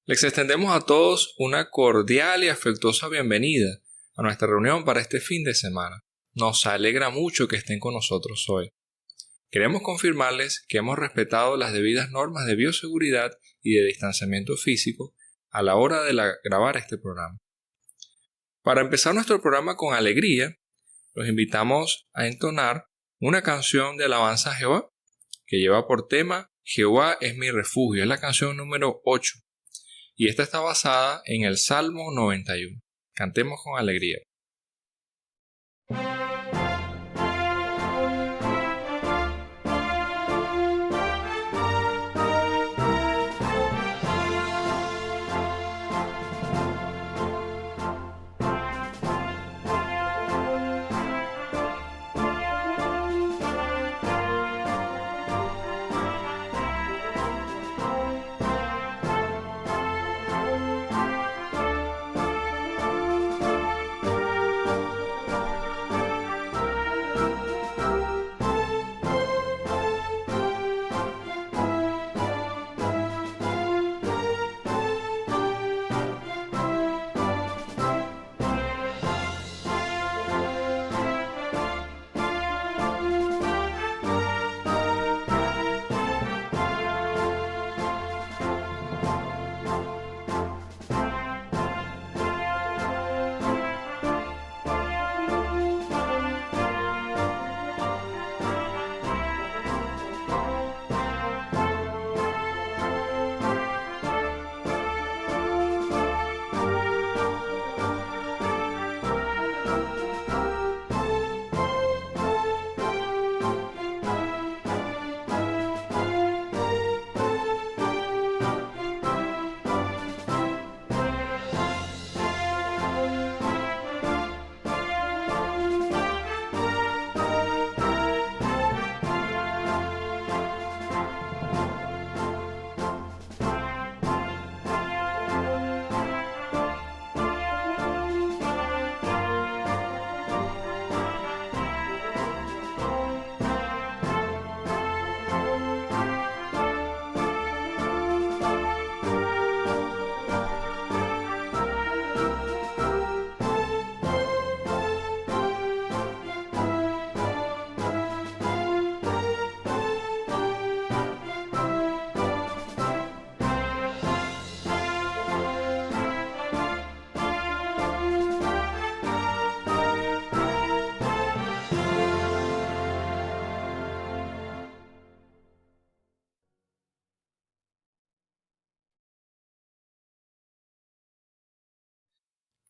Les extendemos a todos una cordial y afectuosa bienvenida a nuestra reunión para este fin de semana. Nos alegra mucho que estén con nosotros hoy. Queremos confirmarles que hemos respetado las debidas normas de bioseguridad y de distanciamiento físico a la hora de grabar este programa. Para empezar nuestro programa con alegría, los invitamos a entonar una canción de alabanza a Jehová que lleva por tema Jehová es mi refugio. Es la canción número 8 y esta está basada en el Salmo 91. Cantemos con alegría.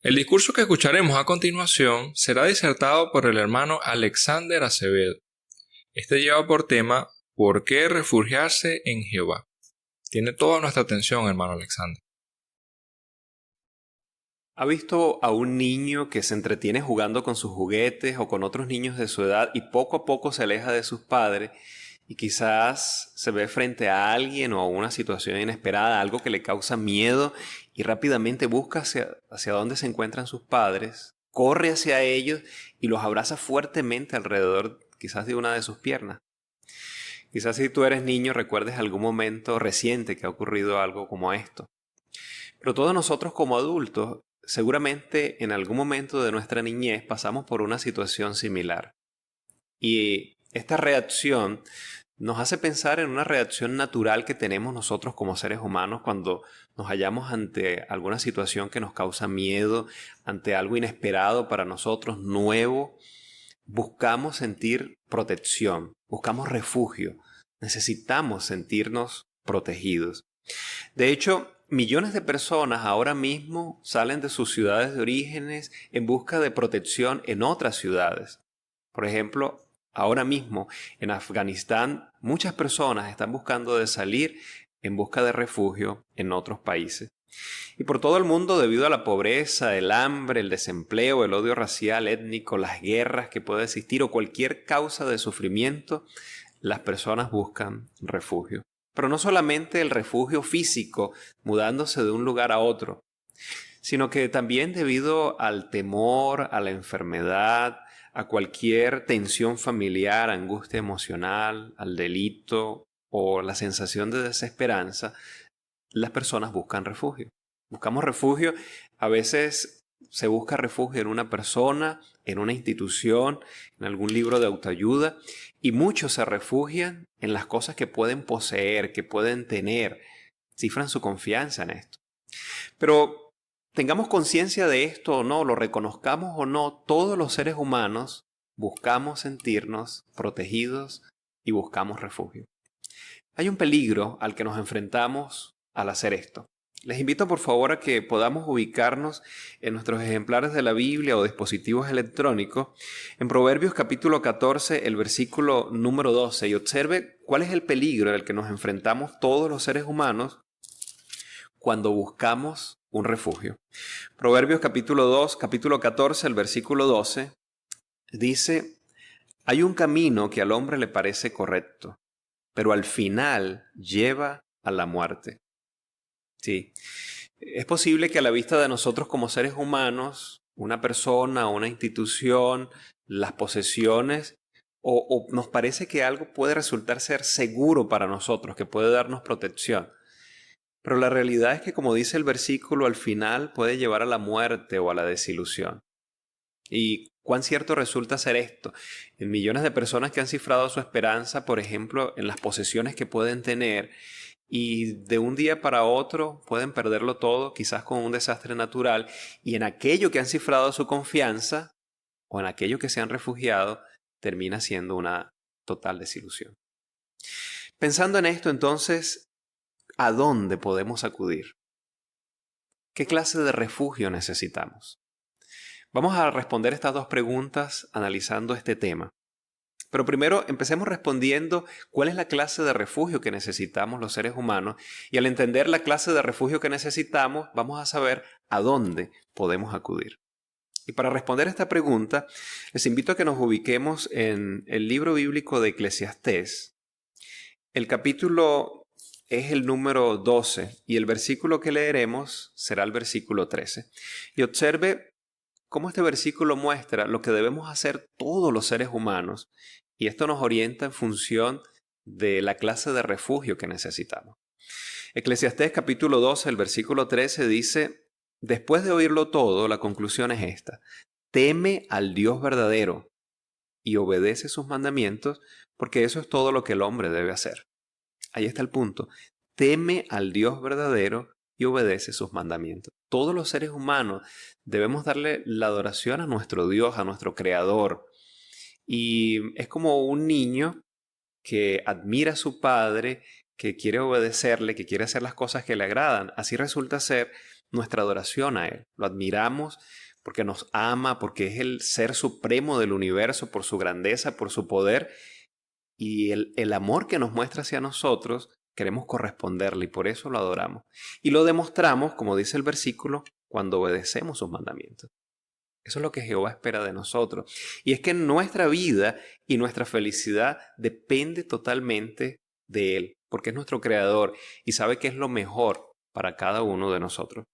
El discurso que escucharemos a continuación será disertado por el hermano Alexander Acevedo. Este lleva por tema ¿Por qué refugiarse en Jehová? Tiene toda nuestra atención, hermano Alexander. ¿Ha visto a un niño que se entretiene jugando con sus juguetes o con otros niños de su edad y poco a poco se aleja de sus padres y quizás se ve frente a alguien o a una situación inesperada, algo que le causa miedo y rápidamente busca hacia dónde se encuentran sus padres, corre hacia ellos y los abraza fuertemente alrededor quizás de una de sus piernas? Quizás si tú eres niño recuerdes algún momento reciente que ha ocurrido algo como esto. Pero todos nosotros como adultos seguramente en algún momento de nuestra niñez pasamos por una situación similar. Y esta reacción nos hace pensar en una reacción natural que tenemos nosotros como seres humanos cuando nos hallamos ante alguna situación que nos causa miedo, ante algo inesperado para nosotros, nuevo. Buscamos sentir protección, buscamos refugio, necesitamos sentirnos protegidos. De hecho, millones de personas ahora mismo salen de sus ciudades de orígenes en busca de protección en otras ciudades. Por ejemplo, ahora mismo en Afganistán muchas personas están buscando de salir en busca de refugio en otros países. Y por todo el mundo, debido a la pobreza, el hambre, el desempleo, el odio racial, étnico, las guerras que puede existir o cualquier causa de sufrimiento, las personas buscan refugio. Pero no solamente el refugio físico, mudándose de un lugar a otro, sino que también debido al temor, a la enfermedad, a cualquier tensión familiar, angustia emocional, al delito o la sensación de desesperanza, las personas buscan refugio. Buscamos refugio, a veces se busca refugio en una persona, en una institución, en algún libro de autoayuda, y muchos se refugian en las cosas que pueden poseer, que pueden tener, cifran su confianza en esto. Pero tengamos conciencia de esto o no, lo reconozcamos o no, todos los seres humanos buscamos sentirnos protegidos y buscamos refugio. Hay un peligro al que nos enfrentamos al hacer esto. Les invito por favor a que podamos ubicarnos en nuestros ejemplares de la Biblia o dispositivos electrónicos en Proverbios capítulo 14, el versículo número 12, y observe cuál es el peligro al que nos enfrentamos todos los seres humanos cuando buscamos un refugio. Proverbios capítulo 14, el versículo 12, dice: hay un camino que al hombre le parece correcto, pero al final lleva a la muerte. Sí, es posible que a la vista de nosotros como seres humanos, una persona, una institución, las posesiones, o nos parece que algo puede resultar ser seguro para nosotros, que puede darnos protección. Pero la realidad es que, como dice el versículo, al final puede llevar a la muerte o a la desilusión. ¿Y cuán cierto resulta ser esto? En millones de personas que han cifrado su esperanza, por ejemplo, en las posesiones que pueden tener, y de un día para otro pueden perderlo todo, quizás con un desastre natural, y en aquello que han cifrado su confianza o en aquello que se han refugiado, termina siendo una total desilusión. Pensando en esto, entonces, ¿a dónde podemos acudir? ¿Qué clase de refugio necesitamos? Vamos a responder estas dos preguntas analizando este tema. Pero primero empecemos respondiendo cuál es la clase de refugio que necesitamos los seres humanos, y al entender la clase de refugio que necesitamos, vamos a saber a dónde podemos acudir. Y para responder esta pregunta, les invito a que nos ubiquemos en el libro bíblico de Eclesiastés. El capítulo es el número 12 y el versículo que leeremos será el versículo 13. Y observe cómo este versículo muestra lo que debemos hacer todos los seres humanos, y esto nos orienta en función de la clase de refugio que necesitamos. Eclesiastés capítulo 12, el versículo 13 dice: después de oírlo todo, la conclusión es esta: teme al Dios verdadero y obedece sus mandamientos, porque eso es todo lo que el hombre debe hacer. Ahí está el punto. Teme al Dios verdadero y obedece sus mandamientos. Todos los seres humanos debemos darle la adoración a nuestro Dios, a nuestro Creador. Y es como un niño que admira a su padre, que quiere obedecerle, que quiere hacer las cosas que le agradan. Así resulta ser nuestra adoración a Él. Lo admiramos porque nos ama, porque es el ser supremo del universo, por su grandeza, por su poder. Y el amor que nos muestra hacia nosotros, queremos corresponderle, y por eso lo adoramos. Y lo demostramos, como dice el versículo, cuando obedecemos sus mandamientos. Eso es lo que Jehová espera de nosotros. Y es que nuestra vida y nuestra felicidad depende totalmente de Él, porque es nuestro Creador y sabe que es lo mejor para cada uno de nosotros.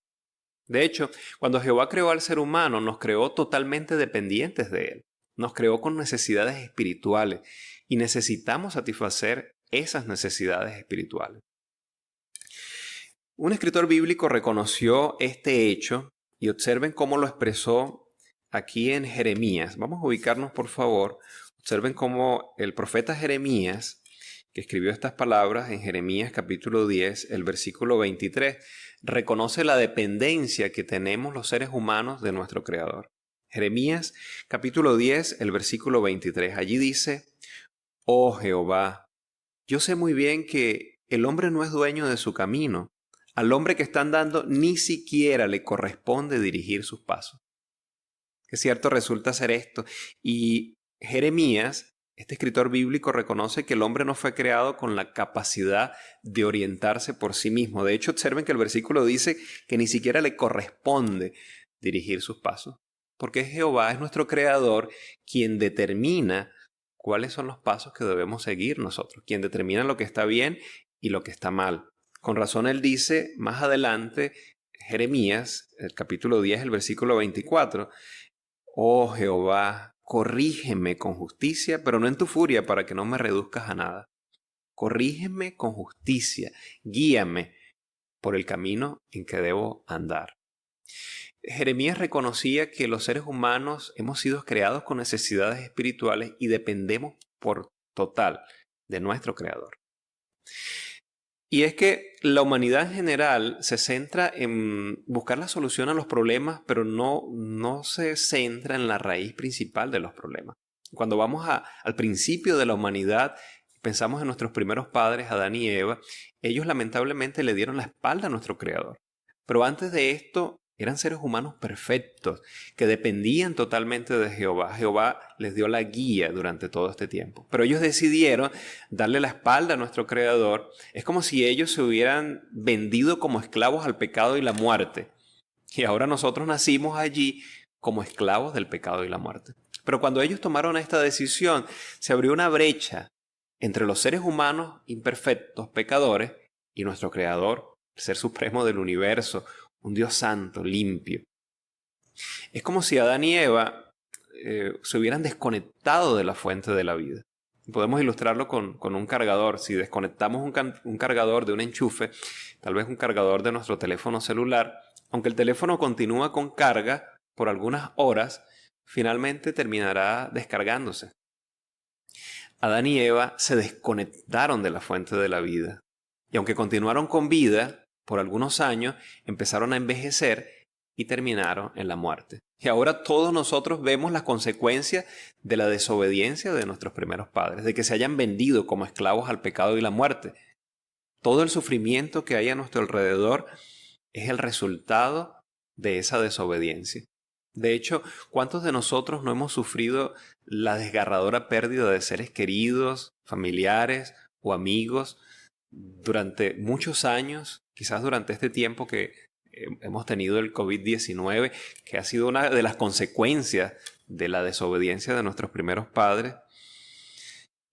De hecho, cuando Jehová creó al ser humano, nos creó totalmente dependientes de Él. Nos creó con necesidades espirituales y necesitamos satisfacer esas necesidades espirituales. Un escritor bíblico reconoció este hecho y observen cómo lo expresó aquí en Jeremías. Vamos a ubicarnos, por favor. Observen cómo el profeta Jeremías, que escribió estas palabras en Jeremías capítulo 10, el versículo 23, reconoce la dependencia que tenemos los seres humanos de nuestro Creador. Jeremías capítulo 10, el versículo 23. Allí dice: oh Jehová, yo sé muy bien que el hombre no es dueño de su camino. Al hombre que está andando ni siquiera le corresponde dirigir sus pasos. Es cierto, resulta ser esto. Y Jeremías, este escritor bíblico, reconoce que el hombre no fue creado con la capacidad de orientarse por sí mismo. De hecho, observen que el versículo dice que ni siquiera le corresponde dirigir sus pasos, porque Jehová es nuestro creador quien determina cuáles son los pasos que debemos seguir nosotros, quien determina lo que está bien y lo que está mal. Con razón él dice más adelante, Jeremías, el capítulo 10, el versículo 24, oh Jehová, corrígeme con justicia, pero no en tu furia, para que no me reduzcas a nada. Corrígeme con justicia, guíame, por el camino en que debo andar. Jeremías reconocía que los seres humanos hemos sido creados con necesidades espirituales y dependemos por total de nuestro Creador. Y es que la humanidad en general se centra en buscar la solución a los problemas, pero no se centra en la raíz principal de los problemas. Cuando vamos al principio de la humanidad, pensamos en nuestros primeros padres, Adán y Eva, ellos lamentablemente le dieron la espalda a nuestro Creador. Pero antes de esto, eran seres humanos perfectos, que dependían totalmente de Jehová. Jehová les dio la guía durante todo este tiempo. Pero ellos decidieron darle la espalda a nuestro Creador. Es como si ellos se hubieran vendido como esclavos al pecado y la muerte. Y ahora nosotros nacimos allí como esclavos del pecado y la muerte. Pero cuando ellos tomaron esta decisión, se abrió una brecha entre los seres humanos imperfectos, pecadores, y nuestro Creador, el Ser Supremo del universo, un Dios santo, limpio. Es como si Adán y Eva se hubieran desconectado de la fuente de la vida. Podemos ilustrarlo con un cargador. Si desconectamos un cargador de un enchufe, tal vez un cargador de nuestro teléfono celular, aunque el teléfono continúa con carga por algunas horas, finalmente terminará descargándose. Adán y Eva se desconectaron de la fuente de la vida. Y aunque continuaron con vida, por algunos años empezaron a envejecer y terminaron en la muerte. Y ahora todos nosotros vemos las consecuencias de la desobediencia de nuestros primeros padres, de que se hayan vendido como esclavos al pecado y la muerte. Todo el sufrimiento que hay a nuestro alrededor es el resultado de esa desobediencia. De hecho, ¿cuántos de nosotros no hemos sufrido la desgarradora pérdida de seres queridos, familiares o amigos durante muchos años? Quizás durante este tiempo que hemos tenido el COVID-19, que ha sido una de las consecuencias de la desobediencia de nuestros primeros padres.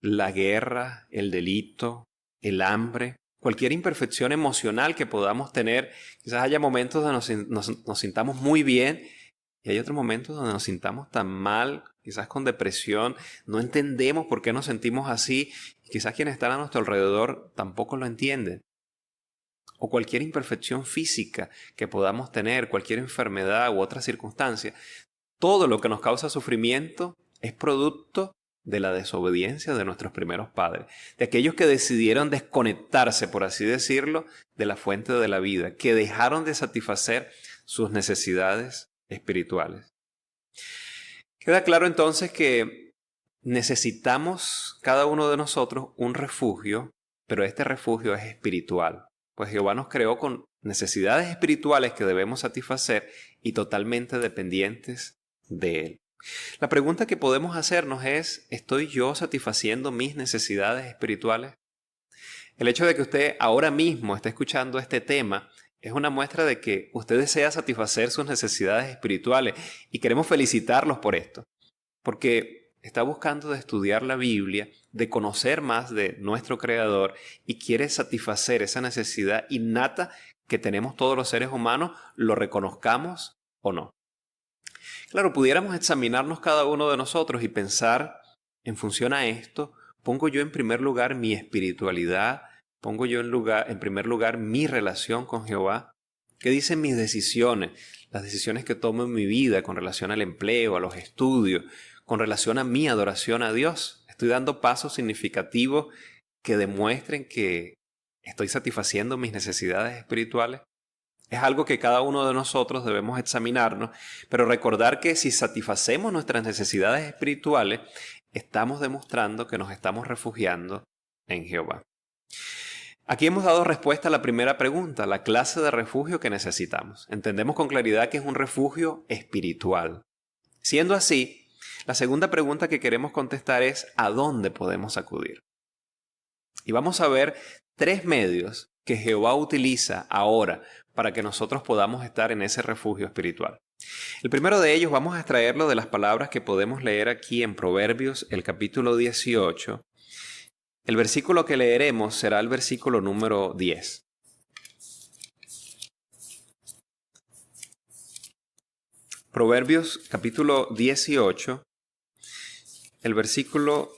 La guerra, el delito, el hambre, cualquier imperfección emocional que podamos tener. Quizás haya momentos donde nos sintamos muy bien y hay otros momentos donde nos sintamos tan mal, quizás con depresión. No entendemos por qué nos sentimos así. Y quizás quienes están a nuestro alrededor tampoco lo entienden. O cualquier imperfección física que podamos tener, cualquier enfermedad u otra circunstancia. Todo lo que nos causa sufrimiento es producto de la desobediencia de nuestros primeros padres, de aquellos que decidieron desconectarse, por así decirlo, de la fuente de la vida, que dejaron de satisfacer sus necesidades espirituales. Queda claro entonces que necesitamos cada uno de nosotros un refugio, pero este refugio es espiritual. Pues Jehová nos creó con necesidades espirituales que debemos satisfacer y totalmente dependientes de Él. La pregunta que podemos hacernos es, ¿estoy yo satisfaciendo mis necesidades espirituales? El hecho de que usted ahora mismo esté escuchando este tema es una muestra de que usted desea satisfacer sus necesidades espirituales y queremos felicitarlos por esto, porque está buscando de estudiar la Biblia, de conocer más de nuestro Creador y quiere satisfacer esa necesidad innata que tenemos todos los seres humanos, lo reconozcamos o no. Claro, pudiéramos examinarnos cada uno de nosotros y pensar, en función a esto, ¿pongo yo en primer lugar mi espiritualidad? ¿Pongo yo en primer lugar mi relación con Jehová? ¿Qué dicen mis decisiones? Las decisiones que tomo en mi vida con relación al empleo, a los estudios, con relación a mi adoración a Dios. Estoy dando pasos significativos que demuestren que estoy satisfaciendo mis necesidades espirituales. Es algo que cada uno de nosotros debemos examinarnos, pero recordar que si satisfacemos nuestras necesidades espirituales, estamos demostrando que nos estamos refugiando en Jehová. Aquí hemos dado respuesta a la primera pregunta, la clase de refugio que necesitamos. Entendemos con claridad que es un refugio espiritual. Siendo así, la segunda pregunta que queremos contestar es ¿a dónde podemos acudir? Y vamos a ver 3 medios que Jehová utiliza ahora para que nosotros podamos estar en ese refugio espiritual. El primero de ellos vamos a extraerlo de las palabras que podemos leer aquí en Proverbios, el capítulo 18. El versículo que leeremos será el versículo número 10. Proverbios capítulo 18, el versículo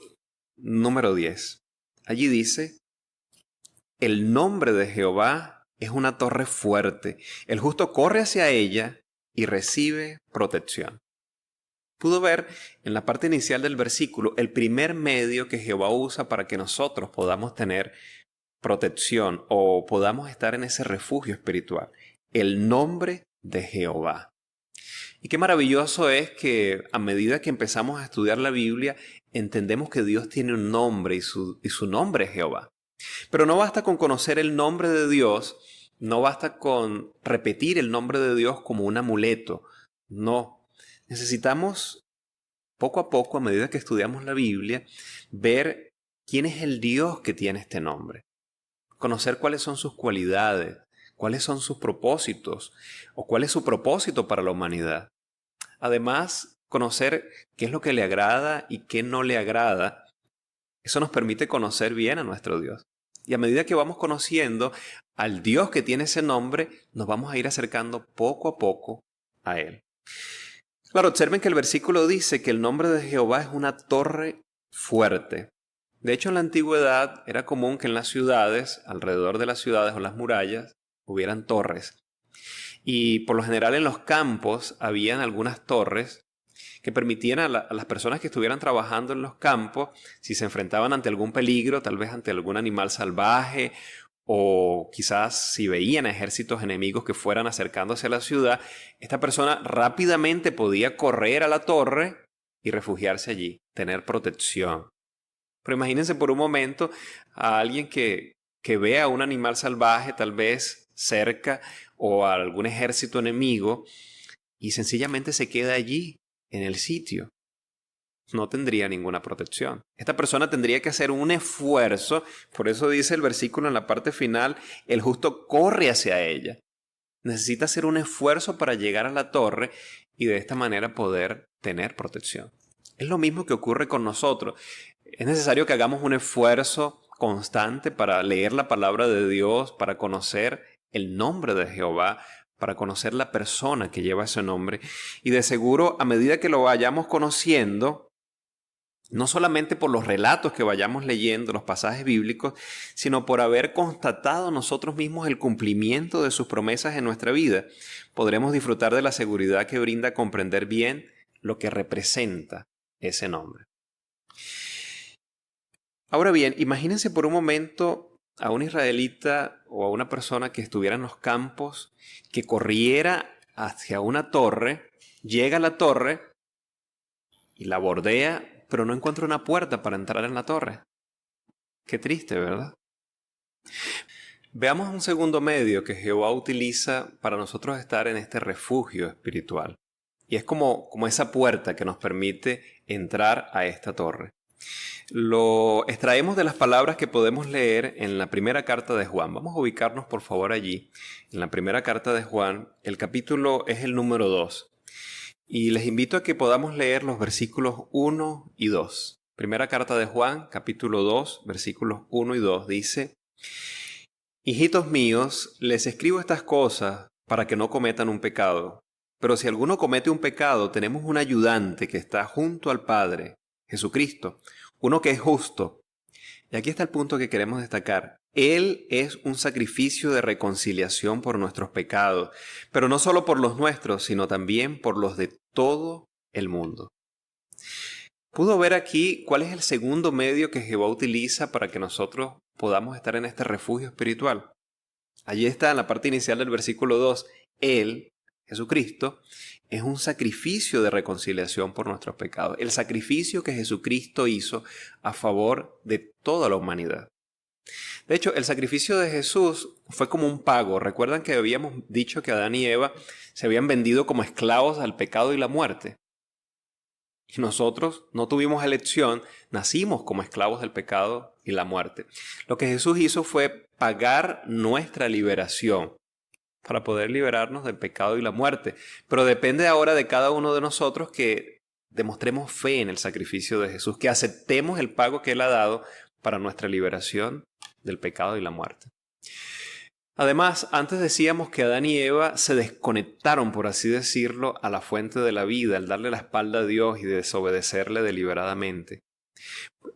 número 10. Allí dice, el nombre de Jehová es una torre fuerte. El justo corre hacia ella y recibe protección. Pudo ver en la parte inicial del versículo el primer medio que Jehová usa para que nosotros podamos tener protección o podamos estar en ese refugio espiritual. El nombre de Jehová. Y qué maravilloso es que a medida que empezamos a estudiar la Biblia, entendemos que Dios tiene un nombre y su nombre es Jehová. Pero no basta con conocer el nombre de Dios, no basta con repetir el nombre de Dios como un amuleto. No, necesitamos poco a poco, a medida que estudiamos la Biblia, ver quién es el Dios que tiene este nombre. Conocer cuáles son sus cualidades, cuáles son sus propósitos o cuál es su propósito para la humanidad. Además, conocer qué es lo que le agrada y qué no le agrada. Eso nos permite conocer bien a nuestro Dios. Y a medida que vamos conociendo al Dios que tiene ese nombre, nos vamos a ir acercando poco a poco a Él. Claro, observen que el versículo dice que el nombre de Jehová es una torre fuerte. De hecho, en la antigüedad era común que en las ciudades, alrededor de las ciudades o las murallas, hubieran torres. Y por lo general en los campos habían algunas torres que permitían a las personas que estuvieran trabajando en los campos, si se enfrentaban ante algún peligro, tal vez ante algún animal salvaje, o quizás si veían ejércitos enemigos que fueran acercándose a la ciudad, esta persona rápidamente podía correr a la torre y refugiarse allí, tener protección. Pero imagínense por un momento a alguien que vea a un animal salvaje, tal vez cerca, o a algún ejército enemigo, y sencillamente se queda allí, en el sitio. No tendría ninguna protección. Esta persona tendría que hacer un esfuerzo, por eso dice el versículo en la parte final, el justo corre hacia ella. Necesita hacer un esfuerzo para llegar a la torre y de esta manera poder tener protección. Es lo mismo que ocurre con nosotros. Es necesario que hagamos un esfuerzo constante para leer la palabra de Dios, para conocer el nombre de Jehová, para conocer la persona que lleva ese nombre. Y de seguro, a medida que lo vayamos conociendo, no solamente por los relatos que vayamos leyendo, los pasajes bíblicos, sino por haber constatado nosotros mismos el cumplimiento de sus promesas en nuestra vida, podremos disfrutar de la seguridad que brinda comprender bien lo que representa ese nombre. Ahora bien, imagínense por un momento a un israelita o a una persona que estuviera en los campos, que corriera hacia una torre, llega a la torre y la bordea, pero no encuentra una puerta para entrar en la torre. Qué triste, ¿verdad? Veamos un segundo medio que Jehová utiliza para nosotros estar en este refugio espiritual. Y es como esa puerta que nos permite entrar a esta torre. Lo extraemos de las palabras que podemos leer en la primera carta de Juan. Vamos a ubicarnos por favor allí. En la primera carta de Juan, el capítulo es el número 2. Y les invito a que podamos leer los versículos 1 y 2. Primera carta de Juan, capítulo 2, versículos 1 y 2 dice: Hijitos míos, les escribo estas cosas para que no cometan un pecado. Pero si alguno comete un pecado, tenemos un ayudante que está junto al Padre, Jesucristo, uno que es justo. Y aquí está el punto que queremos destacar. Él es un sacrificio de reconciliación por nuestros pecados, pero no solo por los nuestros, sino también por los de todo el mundo. ¿Pudo ver aquí cuál es el segundo medio que Jehová utiliza para que nosotros podamos estar en este refugio espiritual? Allí está en la parte inicial del versículo 2. Él, Jesucristo, es un sacrificio de reconciliación por nuestros pecados. El sacrificio que Jesucristo hizo a favor de toda la humanidad. De hecho, el sacrificio de Jesús fue como un pago. ¿Recuerdan que habíamos dicho que Adán y Eva se habían vendido como esclavos al pecado y la muerte? Y nosotros no tuvimos elección, nacimos como esclavos del pecado y la muerte. Lo que Jesús hizo fue pagar nuestra liberación para poder liberarnos del pecado y la muerte. Pero depende ahora de cada uno de nosotros que demostremos fe en el sacrificio de Jesús, que aceptemos el pago que Él ha dado para nuestra liberación del pecado y la muerte. Además, antes decíamos que Adán y Eva se desconectaron, por así decirlo, a la fuente de la vida, al darle la espalda a Dios y desobedecerle deliberadamente.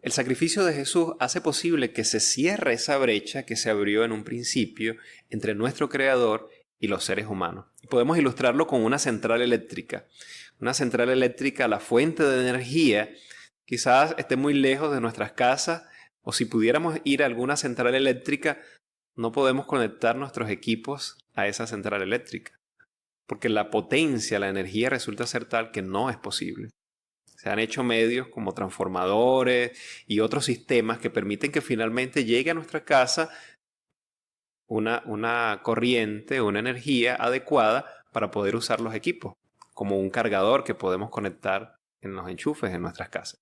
El sacrificio de Jesús hace posible que se cierre esa brecha que se abrió en un principio entre nuestro Creador y los seres humanos. Y podemos ilustrarlo con una central eléctrica. Una central eléctrica, la fuente de energía, quizás esté muy lejos de nuestras casas, o si pudiéramos ir a alguna central eléctrica, no podemos conectar nuestros equipos a esa central eléctrica, porque la potencia, la energía resulta ser tal que no es posible. Se han hecho medios como transformadores y otros sistemas que permiten que finalmente llegue a nuestra casa una corriente, una energía adecuada para poder usar los equipos, como un cargador que podemos conectar en los enchufes en nuestras casas.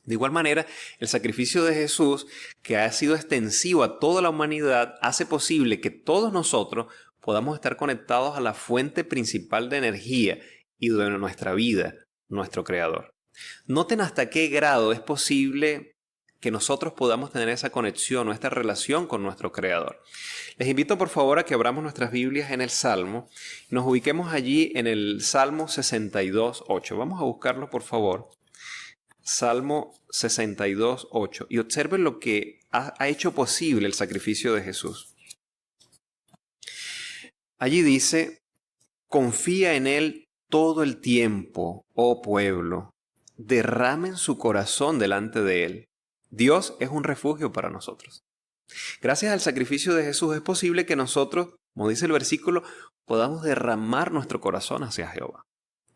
De igual manera, el sacrificio de Jesús, que ha sido extensivo a toda la humanidad, hace posible que todos nosotros podamos estar conectados a la fuente principal de energía y de nuestra vida, nuestro Creador. Noten hasta qué grado es posible que nosotros podamos tener esa conexión o esta relación con nuestro Creador. Les invito por favor a que abramos nuestras Biblias en el Salmo y nos ubiquemos allí en el Salmo 62:8. Vamos a buscarlo por favor. Salmo 62:8. Y observen lo que ha hecho posible el sacrificio de Jesús. Allí dice: confía en Él todo el tiempo, oh pueblo. Derramen su corazón delante de Él. Dios es un refugio para nosotros. Gracias al sacrificio de Jesús es posible que nosotros, como dice el versículo, podamos derramar nuestro corazón hacia Jehová.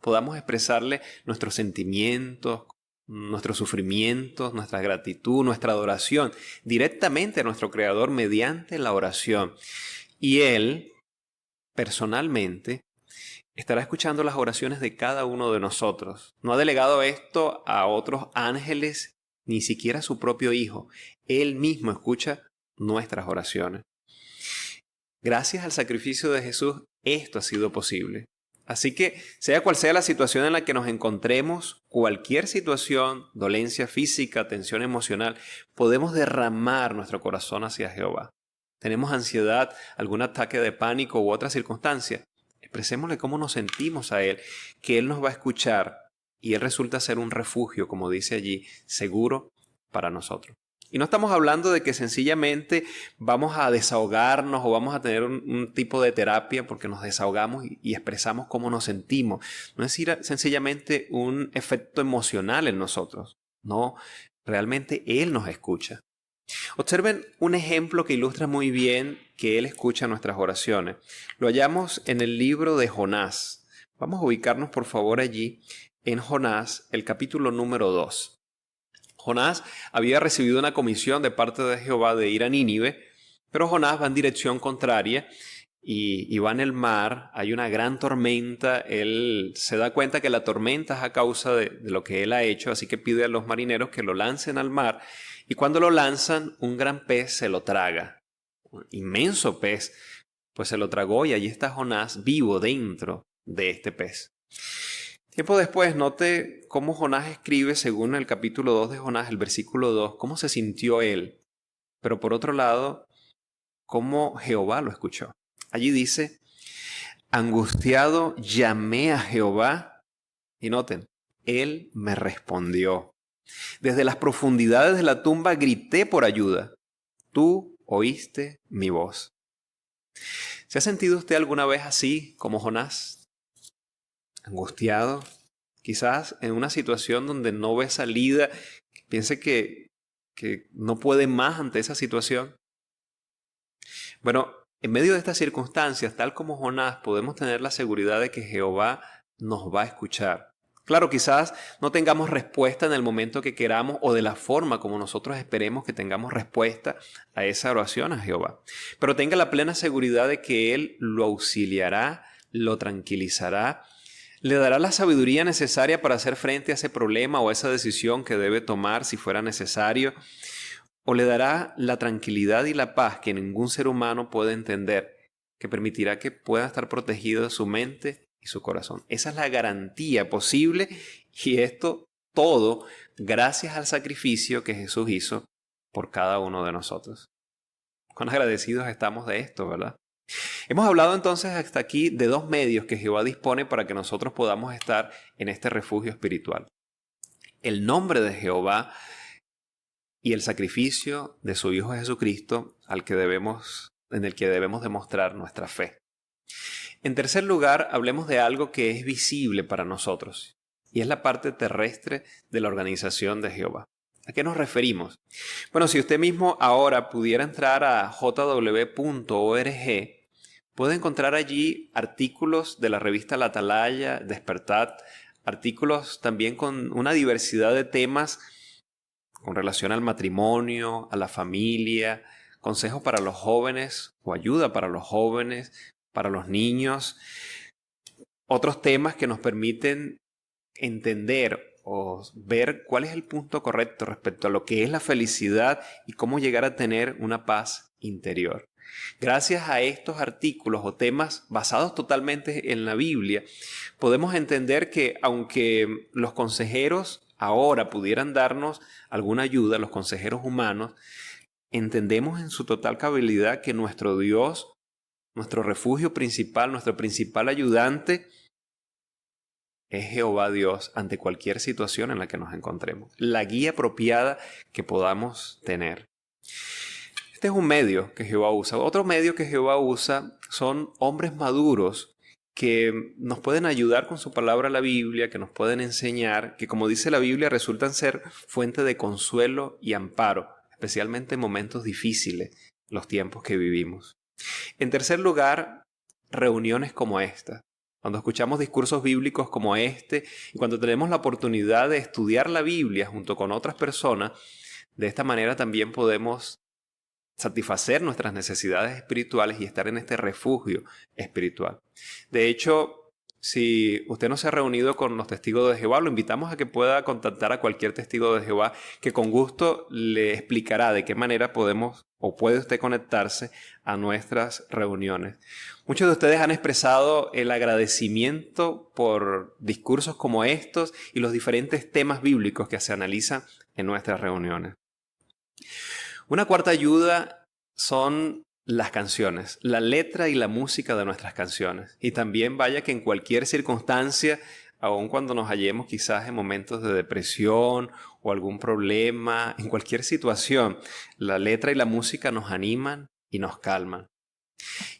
Podamos expresarle nuestros sentimientos, nuestros sufrimientos, nuestra gratitud, nuestra adoración directamente a nuestro Creador mediante la oración. Y Él, personalmente, estará escuchando las oraciones de cada uno de nosotros. No ha delegado esto a otros ángeles, ni siquiera a su propio Hijo. Él mismo escucha nuestras oraciones. Gracias al sacrificio de Jesús, esto ha sido posible. Así que, sea cual sea la situación en la que nos encontremos, cualquier situación, dolencia física, tensión emocional, podemos derramar nuestro corazón hacia Jehová. Tenemos ansiedad, algún ataque de pánico u otra circunstancia. Expresémosle cómo nos sentimos a Él, que Él nos va a escuchar y Él resulta ser un refugio, como dice allí, seguro para nosotros. Y no estamos hablando de que sencillamente vamos a desahogarnos o vamos a tener un tipo de terapia porque nos desahogamos y expresamos cómo nos sentimos. No es sencillamente un efecto emocional en nosotros. No, realmente Él nos escucha. Observen un ejemplo que ilustra muy bien que Él escucha nuestras oraciones. Lo hallamos en el libro de Jonás. Vamos a ubicarnos por favor allí en Jonás, el capítulo número 2. Jonás había recibido una comisión de parte de Jehová de ir a Nínive, pero Jonás va en dirección contraria y va en el mar, hay una gran tormenta, él se da cuenta que la tormenta es a causa de lo que él ha hecho, así que pide a los marineros que lo lancen al mar, y cuando lo lanzan, un gran pez se lo traga, un inmenso pez, pues se lo tragó y allí está Jonás vivo dentro de este pez. Tiempo después, note cómo Jonás escribe, según el capítulo 2 de Jonás, el versículo 2, cómo se sintió él. Pero por otro lado, cómo Jehová lo escuchó. Allí dice: angustiado llamé a Jehová, y noten, Él me respondió. Desde las profundidades de la tumba grité por ayuda. Tú oíste mi voz. ¿Se ha sentido usted alguna vez así como Jonás? Angustiado, quizás en una situación donde no ve salida, piense que no puede más ante esa situación. Bueno, en medio de estas circunstancias, tal como Jonás, podemos tener la seguridad de que Jehová nos va a escuchar. Claro, quizás no tengamos respuesta en el momento que queramos o de la forma como nosotros esperemos que tengamos respuesta a esa oración a Jehová. Pero tenga la plena seguridad de que Él lo auxiliará, lo tranquilizará, le dará la sabiduría necesaria para hacer frente a ese problema o a esa decisión que debe tomar si fuera necesario, o le dará la tranquilidad y la paz que ningún ser humano puede entender, que permitirá que pueda estar protegido su mente y su corazón. Esa es la garantía posible, y esto todo gracias al sacrificio que Jesús hizo por cada uno de nosotros. Cuán agradecidos estamos de esto, ¿verdad? Hemos hablado entonces hasta aquí de dos medios que Jehová dispone para que nosotros podamos estar en este refugio espiritual. El nombre de Jehová y el sacrificio de su Hijo Jesucristo en el que debemos demostrar nuestra fe. En tercer lugar, hablemos de algo que es visible para nosotros, y es la parte terrestre de la organización de Jehová. ¿A qué nos referimos? Bueno, si usted mismo ahora pudiera entrar a jw.org, puede encontrar allí artículos de la revista La Atalaya, Despertad, artículos también con una diversidad de temas con relación al matrimonio, a la familia, consejos para los jóvenes o ayuda para los jóvenes, para los niños, otros temas que nos permiten entender o ver cuál es el punto correcto respecto a lo que es la felicidad y cómo llegar a tener una paz interior. Gracias a estos artículos o temas basados totalmente en la Biblia, podemos entender que aunque los consejeros ahora pudieran darnos alguna ayuda, los consejeros humanos, entendemos en su total cabalidad que nuestro Dios, nuestro refugio principal, nuestro principal ayudante, es Jehová Dios ante cualquier situación en la que nos encontremos. La guía apropiada que podamos tener. Este es un medio que Jehová usa. Otro medio que Jehová usa son hombres maduros que nos pueden ayudar con su palabra, la Biblia, que nos pueden enseñar, que como dice la Biblia resultan ser fuente de consuelo y amparo, especialmente en momentos difíciles, los tiempos que vivimos. En tercer lugar, reuniones como esta. Cuando escuchamos discursos bíblicos como este y cuando tenemos la oportunidad de estudiar la Biblia junto con otras personas, de esta manera también podemos satisfacer nuestras necesidades espirituales y estar en este refugio espiritual. De hecho, si usted no se ha reunido con los testigos de Jehová, lo invitamos a que pueda contactar a cualquier testigo de Jehová que con gusto le explicará de qué manera podemos o puede usted conectarse a nuestras reuniones. Muchos de ustedes han expresado el agradecimiento por discursos como estos y los diferentes temas bíblicos que se analizan en nuestras reuniones. Una cuarta ayuda son las canciones, la letra y la música de nuestras canciones. Y también vaya que en cualquier circunstancia, aun cuando nos hallemos quizás en momentos de depresión o algún problema, en cualquier situación, la letra y la música nos animan y nos calman.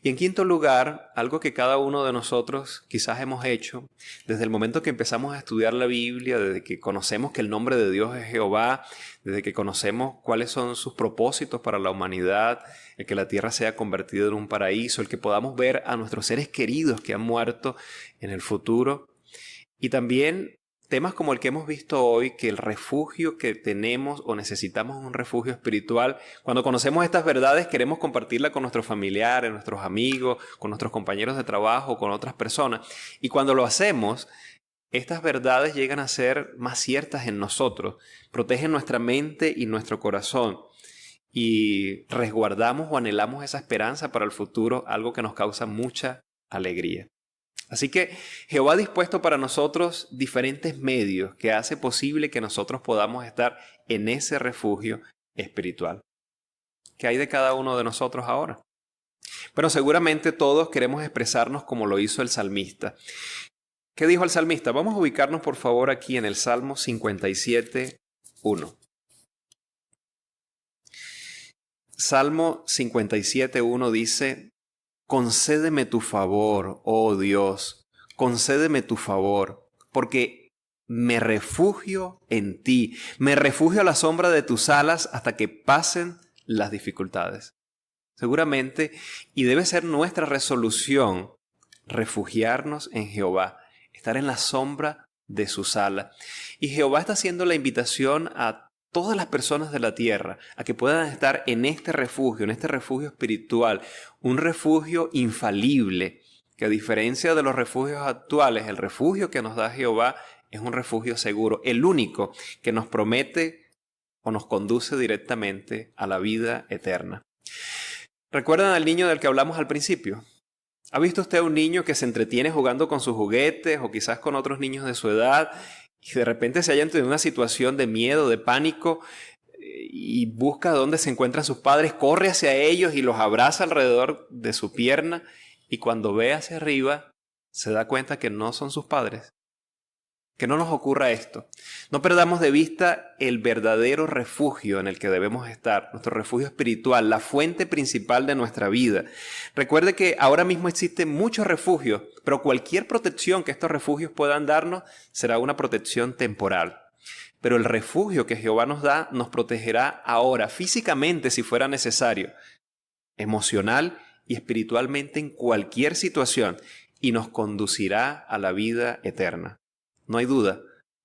Y en quinto lugar, algo que cada uno de nosotros quizás hemos hecho desde el momento que empezamos a estudiar la Biblia, desde que conocemos que el nombre de Dios es Jehová, desde que conocemos cuáles son sus propósitos para la humanidad, el que la tierra sea convertida en un paraíso, el que podamos ver a nuestros seres queridos que han muerto en el futuro. Y también temas como el que hemos visto hoy, que el refugio que tenemos o necesitamos un refugio espiritual. Cuando conocemos estas verdades queremos compartirla con nuestros familiares, nuestros amigos, con nuestros compañeros de trabajo, con otras personas. Y cuando lo hacemos, estas verdades llegan a ser más ciertas en nosotros, protegen nuestra mente y nuestro corazón y resguardamos o anhelamos esa esperanza para el futuro, algo que nos causa mucha alegría. Así que Jehová ha dispuesto para nosotros diferentes medios que hace posible que nosotros podamos estar en ese refugio espiritual. ¿Qué hay de cada uno de nosotros ahora? Pero seguramente todos queremos expresarnos como lo hizo el salmista. ¿Qué dijo el salmista? Vamos a ubicarnos por favor aquí en el Salmo 57:1. Salmo 57:1 dice: concédeme tu favor, oh Dios, concédeme tu favor, porque me refugio en ti, me refugio a la sombra de tus alas hasta que pasen las dificultades. Seguramente, y debe ser nuestra resolución, refugiarnos en Jehová, estar en la sombra de sus alas. Y Jehová está haciendo la invitación a todas las personas de la tierra a que puedan estar en este refugio espiritual, un refugio infalible, que a diferencia de los refugios actuales, el refugio que nos da Jehová es un refugio seguro, el único que nos promete o nos conduce directamente a la vida eterna. ¿Recuerdan al niño del que hablamos al principio? ¿Ha visto usted a un niño que se entretiene jugando con sus juguetes o quizás con otros niños de su edad y de repente se halla en una situación de miedo, de pánico y busca dónde se encuentran sus padres, corre hacia ellos y los abraza alrededor de su pierna y cuando ve hacia arriba se da cuenta que no son sus padres? Que no nos ocurra esto. No perdamos de vista el verdadero refugio en el que debemos estar, nuestro refugio espiritual, la fuente principal de nuestra vida. Recuerde que ahora mismo existen muchos refugios, pero cualquier protección que estos refugios puedan darnos será una protección temporal. Pero el refugio que Jehová nos da nos protegerá ahora, físicamente si fuera necesario, emocional y espiritualmente en cualquier situación, y nos conducirá a la vida eterna. No hay duda,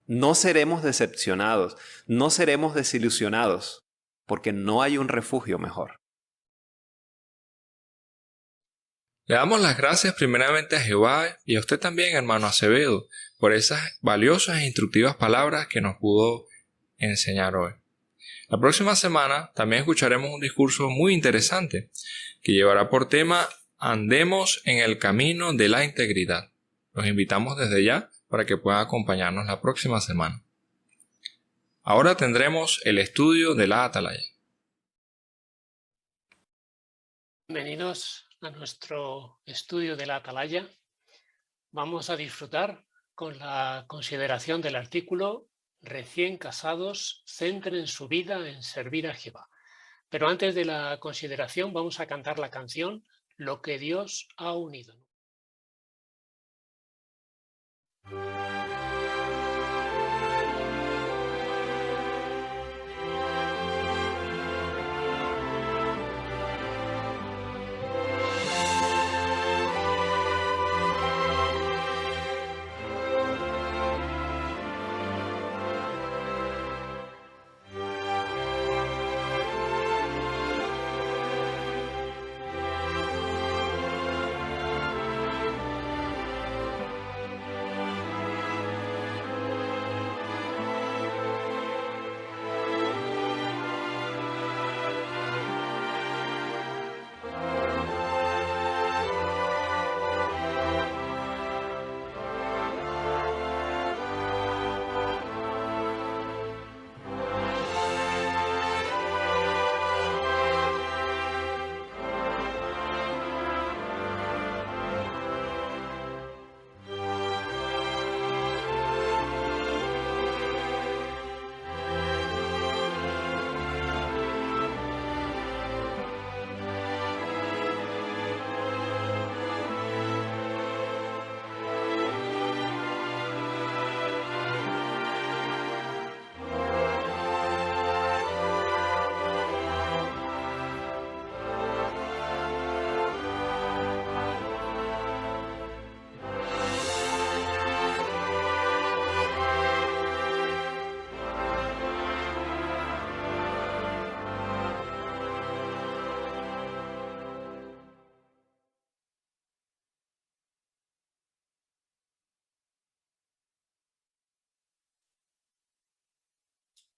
no seremos decepcionados, no seremos desilusionados, porque no hay un refugio mejor. Le damos las gracias primeramente a Jehová y a usted también, hermano Acevedo, por esas valiosas e instructivas palabras que nos pudo enseñar hoy. La próxima semana también escucharemos un discurso muy interesante que llevará por tema Andemos en el camino de la integridad. Los invitamos desde ya para que puedan acompañarnos la próxima semana. Ahora tendremos el estudio de la Atalaya. Bienvenidos a nuestro estudio de la Atalaya. Vamos a disfrutar con la consideración del artículo Recién casados, centren su vida en servir a Jehová. Pero antes de la consideración vamos a cantar la canción Lo que Dios ha unido.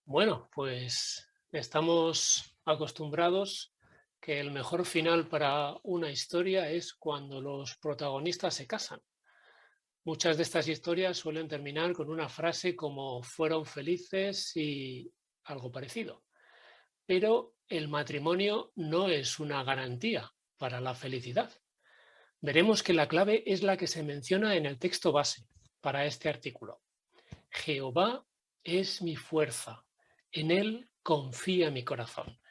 Bueno, pues estamos acostumbrados que el mejor final para una historia es cuando los protagonistas se casan. Muchas de estas historias suelen terminar con una frase como fueron felices y algo parecido. Pero el matrimonio no es una garantía para la felicidad. Veremos que la clave es la que se menciona en el texto base para este artículo. Jehová es mi fuerza. En él confía mi corazón.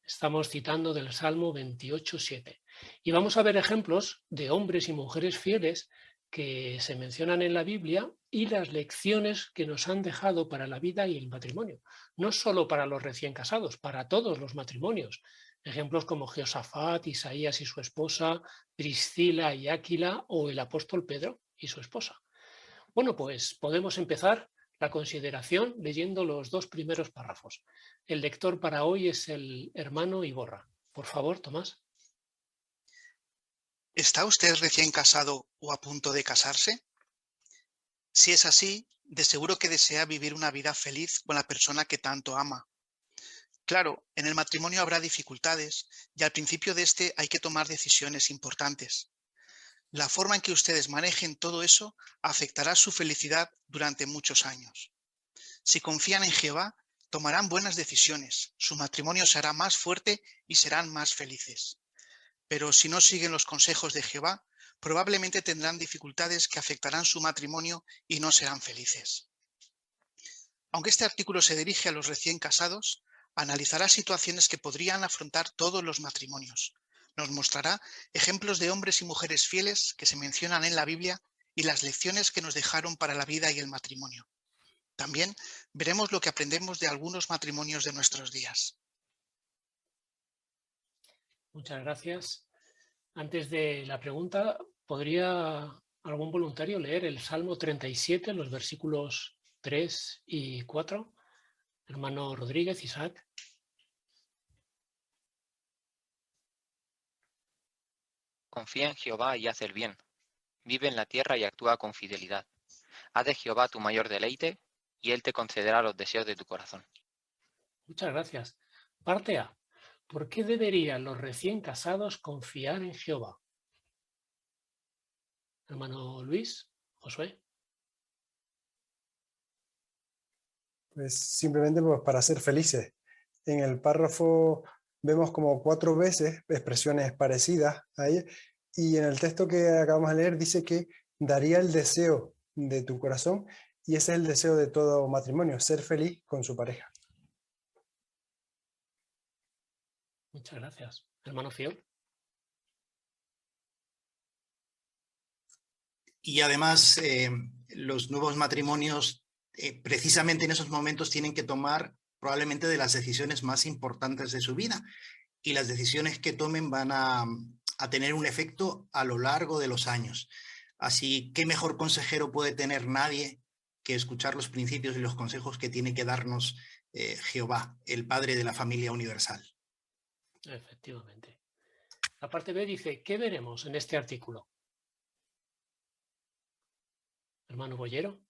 Estamos citando del Salmo 28:7. Y vamos a ver ejemplos de hombres y mujeres fieles que se mencionan en la Biblia y las lecciones que nos han dejado para la vida y el matrimonio. No solo para los recién casados, para todos los matrimonios. Ejemplos como Jeosafat, Isaías y su esposa, Priscila y Áquila o el apóstol Pedro y su esposa. Bueno, pues podemos empezar la consideración leyendo los dos primeros párrafos. El lector para hoy es el hermano Iborra. Por favor, Tomás. ¿Está usted recién casado o a punto de casarse? Si es así, de seguro que desea vivir una vida feliz con la persona que tanto ama. Claro, en el matrimonio habrá dificultades y al principio de este hay que tomar decisiones importantes. La forma en que ustedes manejen todo eso afectará su felicidad durante muchos años. Si confían en Jehová, tomarán buenas decisiones, su matrimonio será más fuerte y serán más felices. Pero si no siguen los consejos de Jehová, probablemente tendrán dificultades que afectarán su matrimonio y no serán felices. Aunque este artículo se dirige a los recién casados, analizará situaciones que podrían afrontar todos los matrimonios. Nos mostrará ejemplos de hombres y mujeres fieles que se mencionan en la Biblia y las lecciones que nos dejaron para la vida y el matrimonio. También veremos lo que aprendemos de algunos matrimonios de nuestros días. Muchas gracias. Antes de la pregunta, ¿podría algún voluntario leer el Salmo 37, los versículos 3 y 4? Hermano Rodríguez, Isaac. Confía en Jehová y haz el bien. Vive en la tierra y actúa con fidelidad. Haz de Jehová tu mayor deleite, y él te concederá los deseos de tu corazón. Muchas gracias. Parte A. ¿Por qué deberían los recién casados confiar en Jehová? Hermano Luis, Josué. Pues simplemente pues, para ser felices. En el párrafo vemos como 4 veces expresiones parecidas a ella, y en el texto que acabamos de leer dice que daría el deseo de tu corazón, y ese es el deseo de todo matrimonio, ser feliz con su pareja. Muchas gracias. Hermano Fiol. Y además, los nuevos matrimonios, precisamente en esos momentos, tienen que tomar probablemente de las decisiones más importantes de su vida. Y las decisiones que tomen van a tener un efecto a lo largo de los años. Así, ¿qué mejor consejero puede tener nadie que escuchar los principios y los consejos que tiene que darnos Jehová, el Padre de la familia universal? Efectivamente. La parte B dice, ¿qué veremos en este artículo? Hermano Bollero.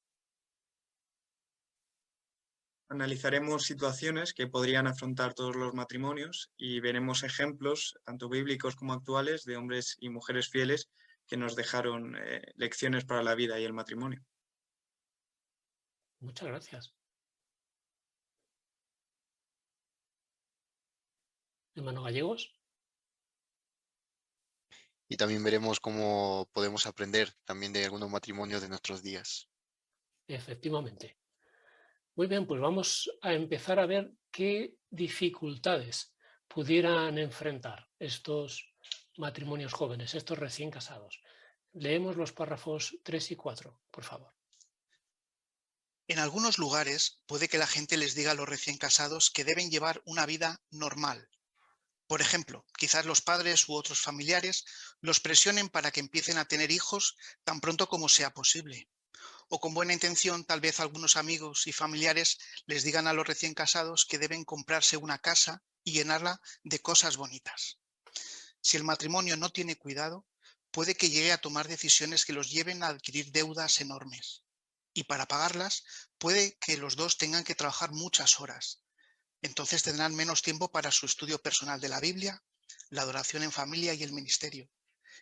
Analizaremos situaciones que podrían afrontar todos los matrimonios y veremos ejemplos, tanto bíblicos como actuales, de hombres y mujeres fieles que nos dejaron lecciones para la vida y el matrimonio. Muchas gracias. Hermano Gallegos. Y también veremos cómo podemos aprender también de algunos matrimonios de nuestros días. Efectivamente. Muy bien, pues vamos a empezar a ver qué dificultades pudieran enfrentar estos matrimonios jóvenes, estos recién casados. Leemos los párrafos 3 y 4, por favor. En algunos lugares puede que la gente les diga a los recién casados que deben llevar una vida normal. Por ejemplo, quizás los padres u otros familiares los presionen para que empiecen a tener hijos tan pronto como sea posible. O con buena intención, tal vez algunos amigos y familiares les digan a los recién casados que deben comprarse una casa y llenarla de cosas bonitas. Si el matrimonio no tiene cuidado, puede que llegue a tomar decisiones que los lleven a adquirir deudas enormes. Y para pagarlas, puede que los dos tengan que trabajar muchas horas. Entonces tendrán menos tiempo para su estudio personal de la Biblia, la adoración en familia y el ministerio.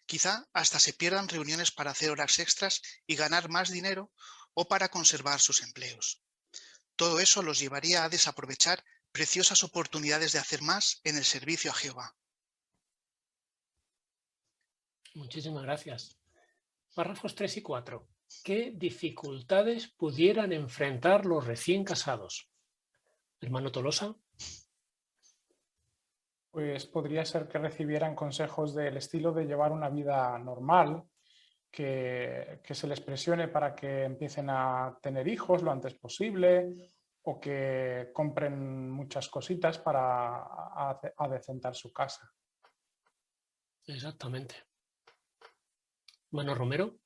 Quizá hasta se pierdan reuniones para hacer horas extras y ganar más dinero o para conservar sus empleos. Todo eso los llevaría a desaprovechar preciosas oportunidades de hacer más en el servicio a Jehová. Muchísimas gracias. Párrafos 3 y 4. ¿Qué dificultades pudieran enfrentar los recién casados? Hermano Tolosa. Pues podría ser que recibieran consejos del estilo de llevar una vida normal, que se les presione para que empiecen a tener hijos lo antes posible, o que compren muchas cositas para adecentar su casa. Exactamente. Hermano Romero.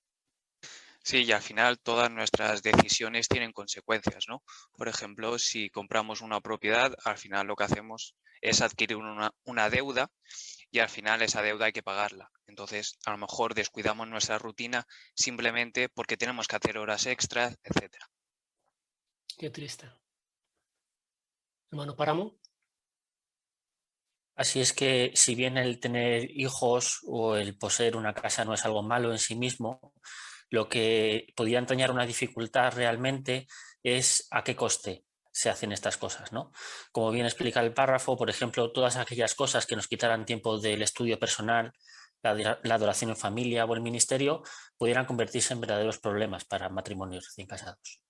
Sí, y al final todas nuestras decisiones tienen consecuencias, ¿no? Por ejemplo, si compramos una propiedad, al final lo que hacemos es adquirir una deuda y al final esa deuda hay que pagarla. Entonces, a lo mejor descuidamos nuestra rutina simplemente porque tenemos que hacer horas extras, etc. Qué triste. Hermano Páramo. Así es que, si bien el tener hijos o el poseer una casa no es algo malo en sí mismo, lo que podría entrañar una dificultad realmente es a qué coste se hacen estas cosas, ¿no? Como bien explica el párrafo, por ejemplo, todas aquellas cosas que nos quitaran tiempo del estudio personal, la adoración en familia o el ministerio, pudieran convertirse en verdaderos problemas para matrimonios recién casados.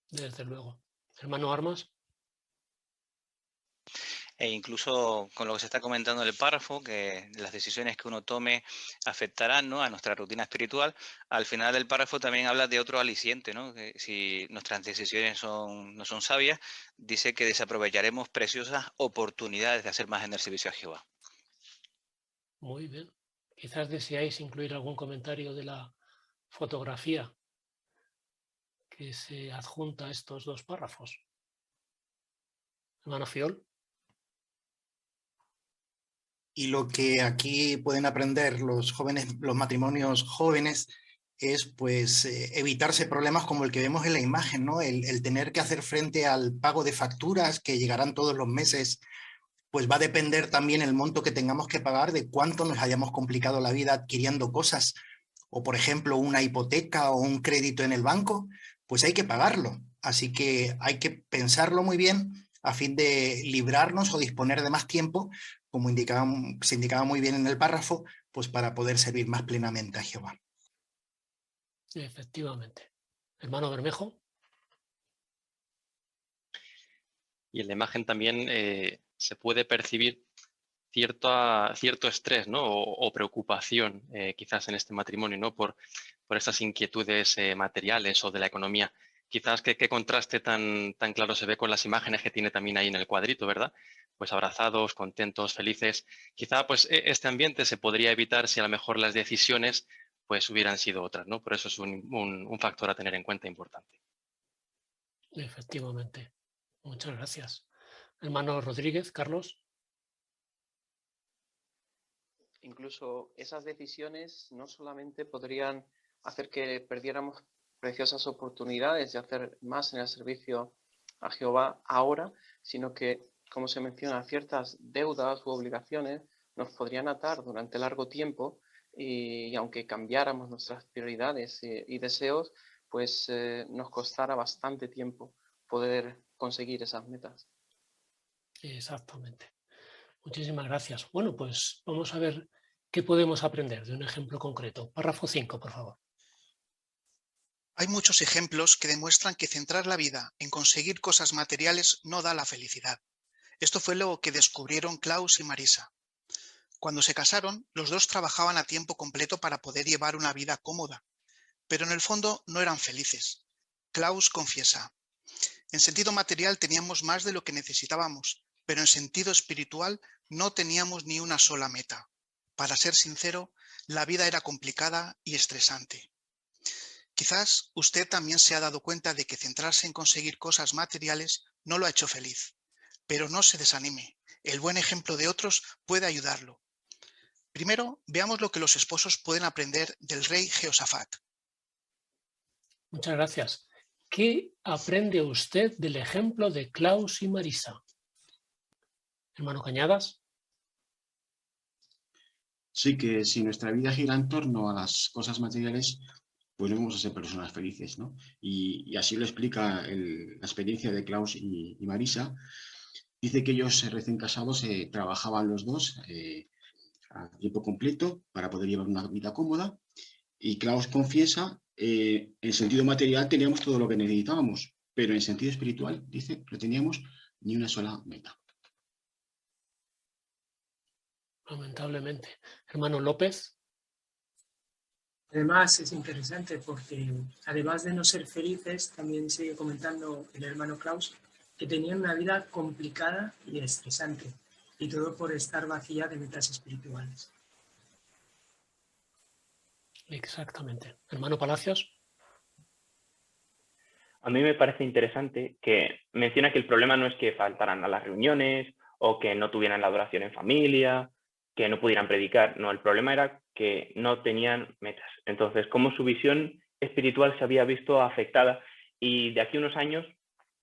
Desde luego. Hermano Armas. E incluso con lo que se está comentando en el párrafo, que las decisiones que uno tome afectarán, ¿no?, a nuestra rutina espiritual, al final del párrafo también habla de otro aliciente, ¿no?, que si nuestras decisiones no son sabias, dice que desaprovecharemos preciosas oportunidades de hacer más en el servicio a Jehová. Muy bien. Quizás deseáis incluir algún comentario de la fotografía que se adjunta a estos dos párrafos. Hermano Fiol. Y lo que aquí pueden aprender los jóvenes, los matrimonios jóvenes, es pues evitarse problemas como el que vemos en la imagen, ¿no? El tener que hacer frente al pago de facturas que llegarán todos los meses, pues va a depender también el monto que tengamos que pagar de cuánto nos hayamos complicado la vida adquiriendo cosas, o por ejemplo una hipoteca o un crédito en el banco, pues hay que pagarlo. Así que hay que pensarlo muy bien a fin de librarnos o disponer de más tiempo, como se indicaba muy bien en el párrafo, pues para poder servir más plenamente a Jehová. Efectivamente. Hermano Bermejo. Y en la imagen también se puede percibir cierto estrés, ¿no?, o preocupación quizás en este matrimonio, ¿no?, por estas inquietudes materiales o de la economía. Quizás qué contraste tan claro se ve con las imágenes que tiene también ahí en el cuadrito, ¿verdad? Pues abrazados, contentos, felices. Quizá pues este ambiente se podría evitar si a lo mejor las decisiones pues hubieran sido otras, ¿no? Por eso es un factor a tener en cuenta importante. Efectivamente. Muchas gracias. Hermano Rodríguez, Carlos. Incluso esas decisiones no solamente podrían hacer que perdiéramos preciosas oportunidades de hacer más en el servicio a Jehová ahora, sino que, como se menciona, ciertas deudas u obligaciones nos podrían atar durante largo tiempo y aunque cambiáramos nuestras prioridades y deseos, pues nos costará bastante tiempo poder conseguir esas metas. Exactamente. Muchísimas gracias. Bueno, pues vamos a ver qué podemos aprender de un ejemplo concreto. Párrafo 5, por favor. Hay muchos ejemplos que demuestran que centrar la vida en conseguir cosas materiales no da la felicidad. Esto fue lo que descubrieron Klaus y Marisa. Cuando se casaron, los dos trabajaban a tiempo completo para poder llevar una vida cómoda, pero en el fondo no eran felices. Klaus confiesa: en sentido material teníamos más de lo que necesitábamos, pero en sentido espiritual no teníamos ni una sola meta. Para ser sincero, la vida era complicada y estresante. Quizás usted también se ha dado cuenta de que centrarse en conseguir cosas materiales no lo ha hecho feliz, pero no se desanime. El buen ejemplo de otros puede ayudarlo. Primero, veamos lo que los esposos pueden aprender del rey Jehoshafat. Muchas gracias. ¿Qué aprende usted del ejemplo de Klaus y Marisa? Hermano Cañadas. Sí, que si nuestra vida gira en torno a las cosas materiales, pues no vamos a ser personas felices, ¿no? Y así lo explica la experiencia de Klaus y Marisa. Dice que ellos recién casados trabajaban los dos a tiempo completo para poder llevar una vida cómoda. Y Klaus confiesa, en sentido material teníamos todo lo que necesitábamos, pero en sentido espiritual, dice, no teníamos ni una sola meta. Lamentablemente. Hermano López. Además es interesante porque además de no ser felices, también sigue comentando el hermano Klaus que tenían una vida complicada y estresante, y todo por estar vacía de metas espirituales. Exactamente. Hermano Palacios. A mí me parece interesante que menciona que el problema no es que faltaran a las reuniones o que no tuvieran la adoración en familia, que no pudieran predicar. No, el problema era que no tenían metas. Entonces, cómo su visión espiritual se había visto afectada y de aquí a unos años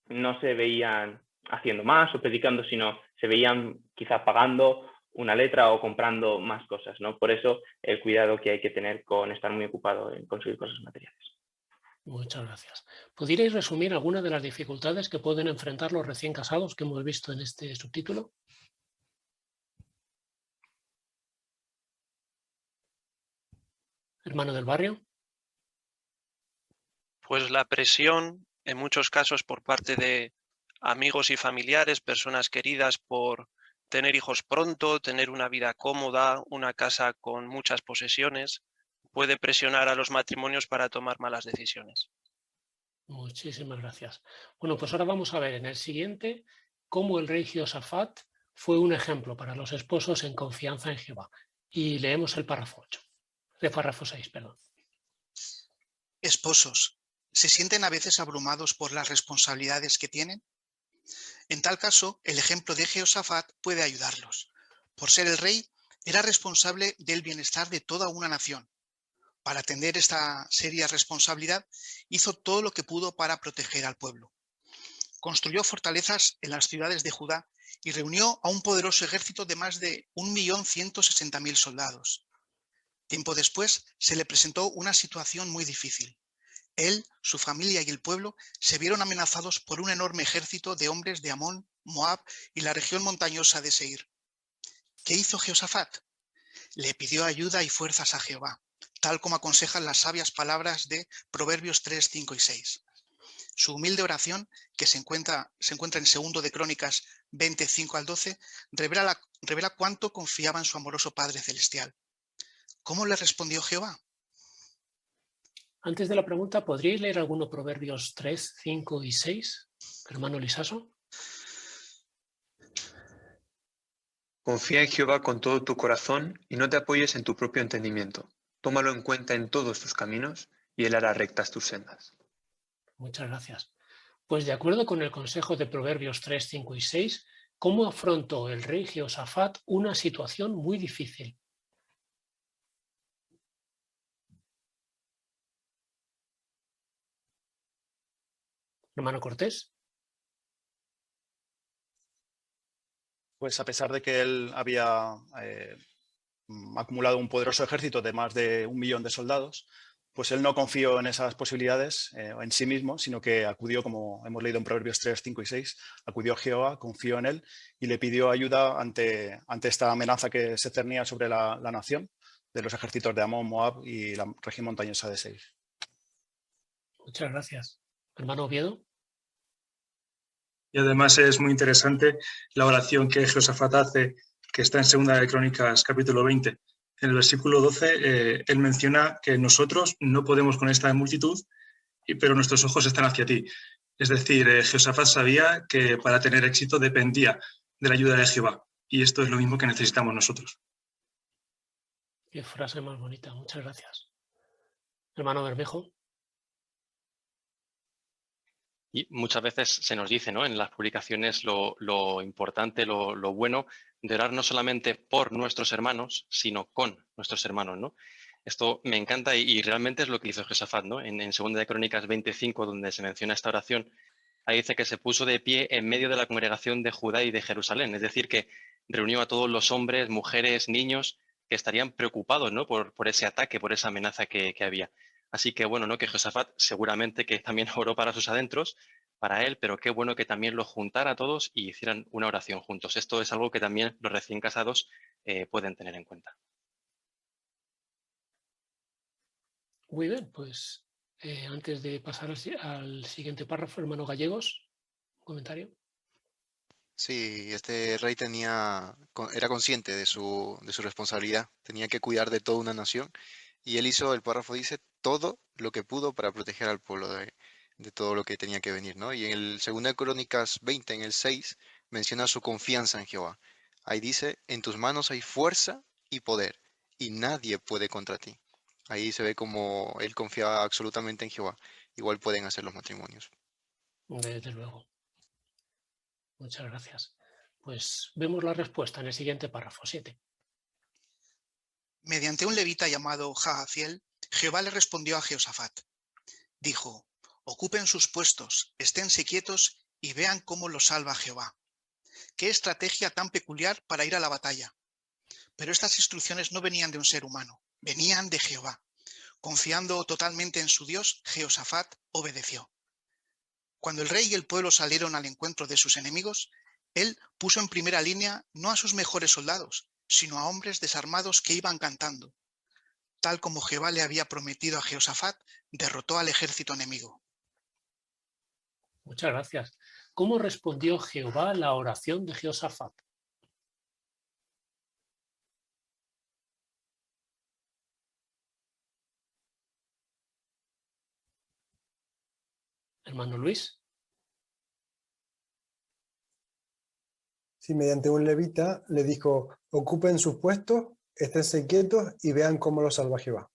no se veían haciendo más o predicando, sino se veían quizá pagando una letra o comprando más cosas, ¿no? Por eso el cuidado que hay que tener con estar muy ocupado en conseguir cosas materiales. Muchas gracias. ¿Pudierais resumir algunas de las dificultades que pueden enfrentar los recién casados que hemos visto en este subtítulo? Hermano del barrio. Pues la presión, en muchos casos, por parte de amigos y familiares, personas queridas por tener hijos pronto, tener una vida cómoda, una casa con muchas posesiones, puede presionar a los matrimonios para tomar malas decisiones. Muchísimas gracias. Bueno, pues ahora vamos a ver en el siguiente cómo el rey Jehoshafat fue un ejemplo para los esposos en confianza en Jehová. Y leemos el párrafo 6, perdón. Esposos, ¿se sienten a veces abrumados por las responsabilidades que tienen? En tal caso, el ejemplo de Jehoshafat puede ayudarlos. Por ser el rey, era responsable del bienestar de toda una nación. Para atender esta seria responsabilidad, hizo todo lo que pudo para proteger al pueblo. Construyó fortalezas en las ciudades de Judá y reunió a un poderoso ejército de más de 1.160.000 soldados. Tiempo después, se le presentó una situación muy difícil. Él, su familia y el pueblo se vieron amenazados por un enorme ejército de hombres de Amón, Moab y la región montañosa de Seir. ¿Qué hizo Jehoshafat? Le pidió ayuda y fuerzas a Jehová, tal como aconsejan las sabias palabras de Proverbios 3, 5 y 6. Su humilde oración, que se encuentra en 2 de Crónicas 20, 5 al 12, revela cuánto confiaba en su amoroso Padre Celestial. ¿Cómo le respondió Jehová? Antes de la pregunta, ¿podríais leer alguno Proverbios 3, 5 y 6? Hermano Lisaso. Confía en Jehová con todo tu corazón y no te apoyes en tu propio entendimiento. Tómalo en cuenta en todos tus caminos y él hará rectas tus sendas. Muchas gracias. Pues de acuerdo con el consejo de Proverbios 3, 5 y 6, ¿cómo afrontó el rey Jehoshafat una situación muy difícil? Hermano Cortés. Pues a pesar de que él había acumulado un poderoso ejército de más de 1 millón de soldados, pues él no confió en esas posibilidades en sí mismo, sino que acudió, como hemos leído en Proverbios 3, 5 y 6, acudió a Jehová, confió en él y le pidió ayuda ante esta amenaza que se cernía sobre la nación de los ejércitos de Amón, Moab y la región montañosa de Seir. Muchas gracias. Hermano Oviedo. Y además es muy interesante la oración que Jehoshafat hace, que está en 2 de Crónicas, capítulo 20. En el versículo 12, él menciona que nosotros no podemos con esta multitud, pero nuestros ojos están hacia ti. Es decir, Jehoshafat sabía que para tener éxito dependía de la ayuda de Jehová. Y esto es lo mismo que necesitamos nosotros. Qué frase más bonita. Muchas gracias. Hermano Bermejo. Y muchas veces se nos dice, ¿no?, en las publicaciones lo importante, lo bueno de orar no solamente por nuestros hermanos, sino con nuestros hermanos, ¿no? Esto me encanta y realmente es lo que hizo Jehoshafat, ¿no? En 2 de Crónicas 25, donde se menciona esta oración, ahí dice que se puso de pie en medio de la congregación de Judá y de Jerusalén. Es decir, que reunió a todos los hombres, mujeres, niños que estarían preocupados, ¿no?, por ese ataque, por esa amenaza que había. Así que bueno, ¿no?, que Jehoshafat seguramente que también oró para sus adentros, para él, pero qué bueno que también los juntara a todos y hicieran una oración juntos. Esto es algo que también los recién casados pueden tener en cuenta. Muy bien, pues antes de pasar al siguiente párrafo, hermano Gallegos, ¿un comentario? Sí, este rey era consciente de su responsabilidad, tenía que cuidar de toda una nación y él hizo, el párrafo dice, todo lo que pudo para proteger al pueblo de todo lo que tenía que venir, ¿no? Y en el 2 de Crónicas 20, en el 6, menciona su confianza en Jehová. Ahí dice, en tus manos hay fuerza y poder y nadie puede contra ti. Ahí se ve como él confiaba absolutamente en Jehová. Igual pueden hacer los matrimonios. Desde luego. Muchas gracias. Pues vemos la respuesta en el siguiente párrafo 7. Mediante un levita llamado Jahaziel, Jehová le respondió a Jehoshafat. Dijo, ocupen sus puestos, esténse quietos y vean cómo los salva Jehová. Qué estrategia tan peculiar para ir a la batalla. Pero estas instrucciones no venían de un ser humano, venían de Jehová. Confiando totalmente en su Dios, Jehoshafat obedeció. Cuando el rey y el pueblo salieron al encuentro de sus enemigos, él puso en primera línea no a sus mejores soldados, sino a hombres desarmados que iban cantando. Tal como Jehová le había prometido a Jehoshafat, derrotó al ejército enemigo. Muchas gracias. ¿Cómo respondió Jehová a la oración de Jehoshafat? Hermano Luis. Sí, mediante un levita le dijo, ocupen sus puestos, esténse quietos y vean cómo los salva Jehová.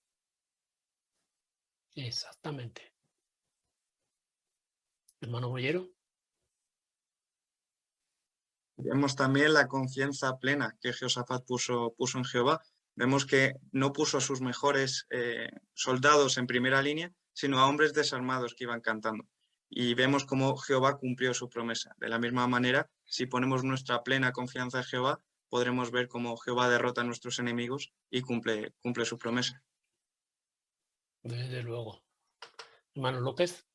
Exactamente. Hermano Bollero. Vemos también la confianza plena que Jehoshafat puso en Jehová. Vemos que no puso a sus mejores soldados en primera línea, sino a hombres desarmados que iban cantando. Y vemos cómo Jehová cumplió su promesa. De la misma manera, si ponemos nuestra plena confianza en Jehová, podremos ver cómo Jehová derrota a nuestros enemigos y cumple su promesa. Desde luego. Hermano López.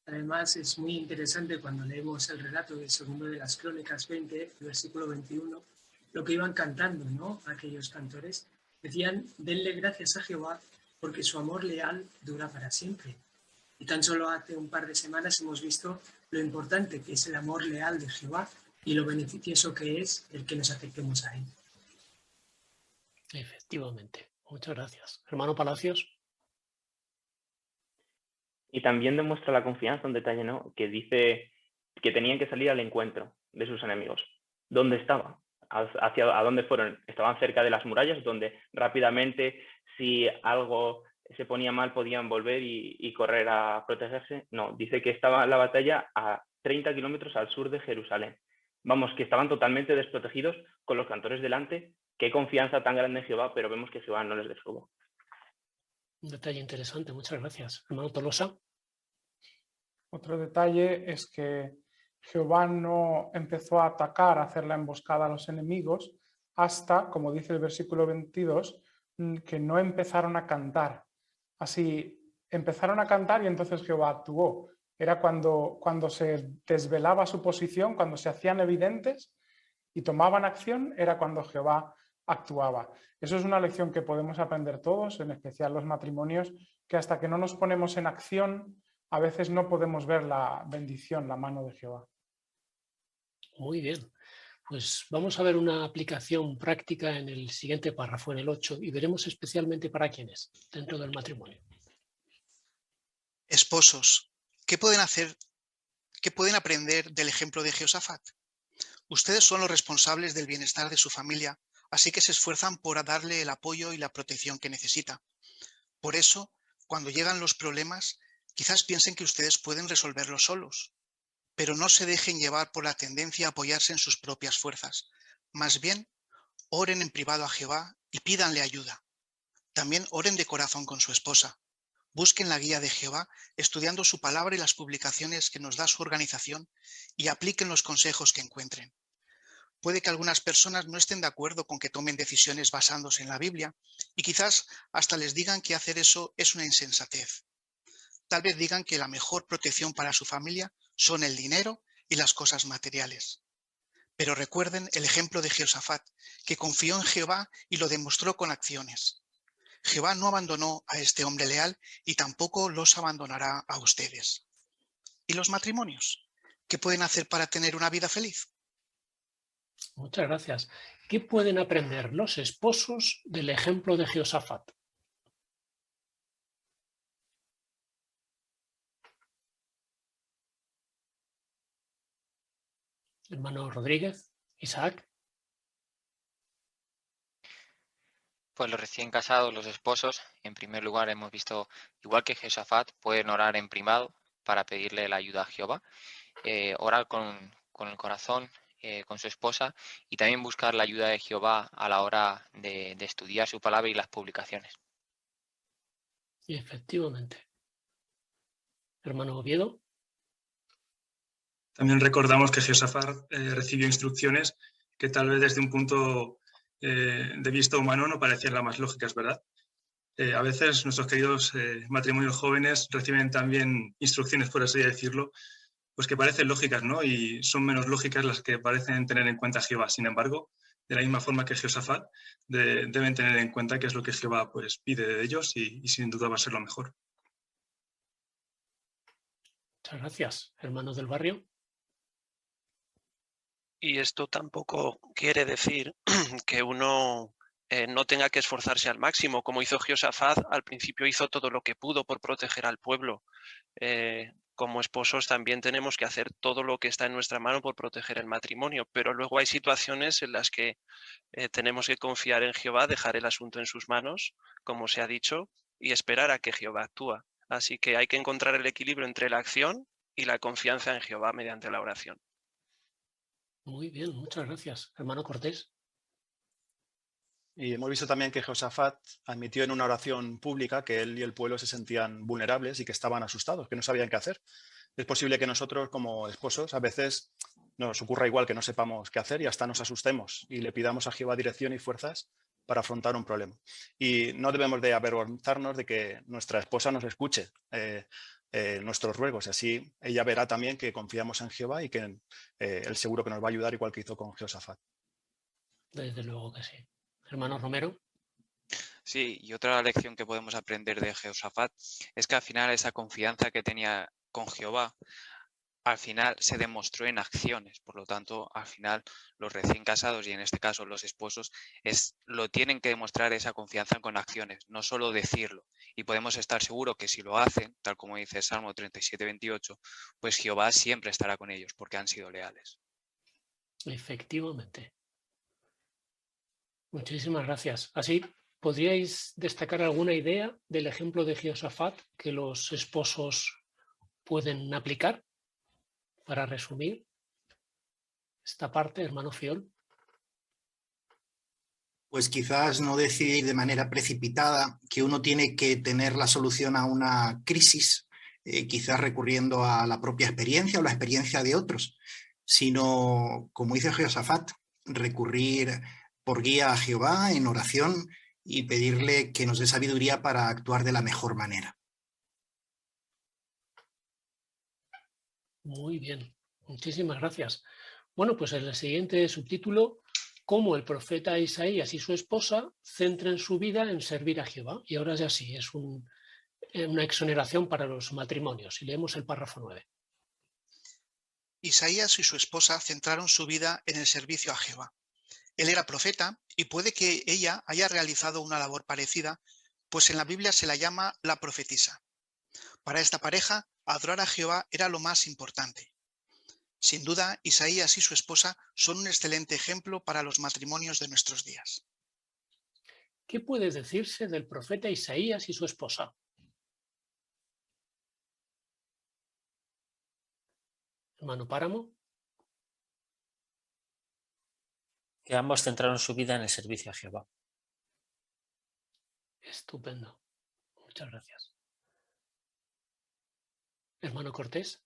Además, es muy interesante cuando leemos el relato del segundo de las Crónicas 20, versículo 21, lo que iban cantando, ¿no? Aquellos cantores decían, denle gracias a Jehová porque su amor leal dura para siempre. Y tan solo hace un par de semanas hemos visto lo importante que es el amor leal de Jehová y lo beneficioso que es el que nos acerquemos a él. Efectivamente. Muchas gracias. Hermano Palacios. Y también demuestra la confianza un detalle, ¿no? Que dice que tenían que salir al encuentro de sus enemigos. ¿Dónde estaban? ¿A dónde fueron? Estaban cerca de las murallas, donde rápidamente, si algo se ponía mal, podían volver y correr a protegerse. No, dice que estaba la batalla a 30 kilómetros al sur de Jerusalén. Vamos, que estaban totalmente desprotegidos con los cantores delante. Qué confianza tan grande en Jehová, pero vemos que Jehová no les dejó. Un detalle interesante, muchas gracias. Hermano Tolosa. Otro detalle es que Jehová no empezó a atacar, a hacer la emboscada a los enemigos, hasta, como dice el versículo 22, que no empezaron a cantar. Así, empezaron a cantar y entonces Jehová actuó. Era cuando se desvelaba su posición, cuando se hacían evidentes y tomaban acción, era cuando Jehová actuaba. Eso es una lección que podemos aprender todos, en especial los matrimonios, que hasta que no nos ponemos en acción, a veces no podemos ver la bendición, la mano de Jehová. Muy bien. Pues vamos a ver una aplicación práctica en el siguiente párrafo, en el 8, y veremos especialmente para quiénes dentro del matrimonio. Esposos, ¿qué pueden hacer? ¿Qué pueden aprender del ejemplo de Jehoshafat? Ustedes son los responsables del bienestar de su familia, así que se esfuerzan por darle el apoyo y la protección que necesita. Por eso, cuando llegan los problemas, quizás piensen que ustedes pueden resolverlos solos, pero no se dejen llevar por la tendencia a apoyarse en sus propias fuerzas. Más bien, oren en privado a Jehová y pídanle ayuda. También oren de corazón con su esposa. Busquen la guía de Jehová, estudiando su palabra y las publicaciones que nos da su organización, y apliquen los consejos que encuentren. Puede que algunas personas no estén de acuerdo con que tomen decisiones basándose en la Biblia, y quizás hasta les digan que hacer eso es una insensatez. Tal vez digan que la mejor protección para su familia son el dinero y las cosas materiales. Pero recuerden el ejemplo de Jehoshafat, que confió en Jehová y lo demostró con acciones. Jehová no abandonó a este hombre leal y tampoco los abandonará a ustedes. ¿Y los matrimonios? ¿Qué pueden hacer para tener una vida feliz? Muchas gracias. ¿Qué pueden aprender los esposos del ejemplo de Jehoshafat? Hermano Rodríguez, Isaac. Pues los recién casados, los esposos, en primer lugar hemos visto, igual que Jehoshafat, pueden orar en privado para pedirle la ayuda a Jehová, orar con el corazón, con su esposa, y también buscar la ayuda de Jehová a la hora de estudiar su palabra y las publicaciones. Efectivamente. Hermano Oviedo. También recordamos que Jehoshafat recibió instrucciones que tal vez desde un punto de vista humano no parecían las más lógicas, ¿verdad? A veces nuestros queridos matrimonios jóvenes reciben también instrucciones, por así decirlo, pues que parecen lógicas, ¿no? Y son menos lógicas las que parecen tener en cuenta Jehová. Sin embargo, de la misma forma que Jehoshafat, deben tener en cuenta qué es lo que Jehová pues, pide de ellos y sin duda va a ser lo mejor. Muchas gracias, hermanos del barrio. Y esto tampoco quiere decir que uno no tenga que esforzarse al máximo. Como hizo Jehoshafat, al principio hizo todo lo que pudo por proteger al pueblo. Como esposos también tenemos que hacer todo lo que está en nuestra mano por proteger el matrimonio, pero luego hay situaciones en las que tenemos que confiar en Jehová, dejar el asunto en sus manos, como se ha dicho, y esperar a que Jehová actúa. Así que hay que encontrar el equilibrio entre la acción y la confianza en Jehová mediante la oración. Muy bien, muchas gracias. Hermano Cortés. Y hemos visto también que Jehoshafat admitió en una oración pública que él y el pueblo se sentían vulnerables y que estaban asustados, que no sabían qué hacer. Es posible que nosotros como esposos a veces nos ocurra igual, que no sepamos qué hacer y hasta nos asustemos y le pidamos a Jehová dirección y fuerzas para afrontar un problema. Y no debemos de avergonzarnos de que nuestra esposa nos escuche nuestros ruegos. Así ella verá también que confiamos en Jehová y que él seguro que nos va a ayudar igual que hizo con Jehoshafat. Desde luego que sí. Hermano Romero. Sí, y otra lección que podemos aprender de Jehoshafat es que al final esa confianza que tenía con Jehová, al final se demostró en acciones. Por lo tanto, al final los recién casados y en este caso los esposos lo tienen que demostrar esa confianza con acciones, no solo decirlo. Y podemos estar seguros que si lo hacen, tal como dice el Salmo 37:28, pues Jehová siempre estará con ellos porque han sido leales. Efectivamente. Muchísimas gracias. Así, ¿podríais destacar alguna idea del ejemplo de Jehoshafat que los esposos pueden aplicar? Para resumir esta parte, hermano Fiol. Pues quizás no decidir de manera precipitada que uno tiene que tener la solución a una crisis, quizás recurriendo a la propia experiencia o la experiencia de otros, sino, como dice Jehoshafat, recurrir por guía a Jehová en oración y pedirle que nos dé sabiduría para actuar de la mejor manera. Muy bien, muchísimas gracias. Bueno, pues en el siguiente subtítulo, cómo el profeta Isaías y su esposa centran su vida en servir a Jehová. Y ahora ya sí, es una exoneración para los matrimonios. Y leemos el párrafo 9. Isaías y su esposa centraron su vida en el servicio a Jehová. Él era profeta y puede que ella haya realizado una labor parecida, pues en la Biblia se la llama la profetisa. Para esta pareja, adorar a Jehová era lo más importante. Sin duda, Isaías y su esposa son un excelente ejemplo para los matrimonios de nuestros días. ¿Qué puede decirse del profeta Isaías y su esposa? Hermano Páramo. Que ambos centraron su vida en el servicio a Jehová. Estupendo. Muchas gracias. Hermano Cortés.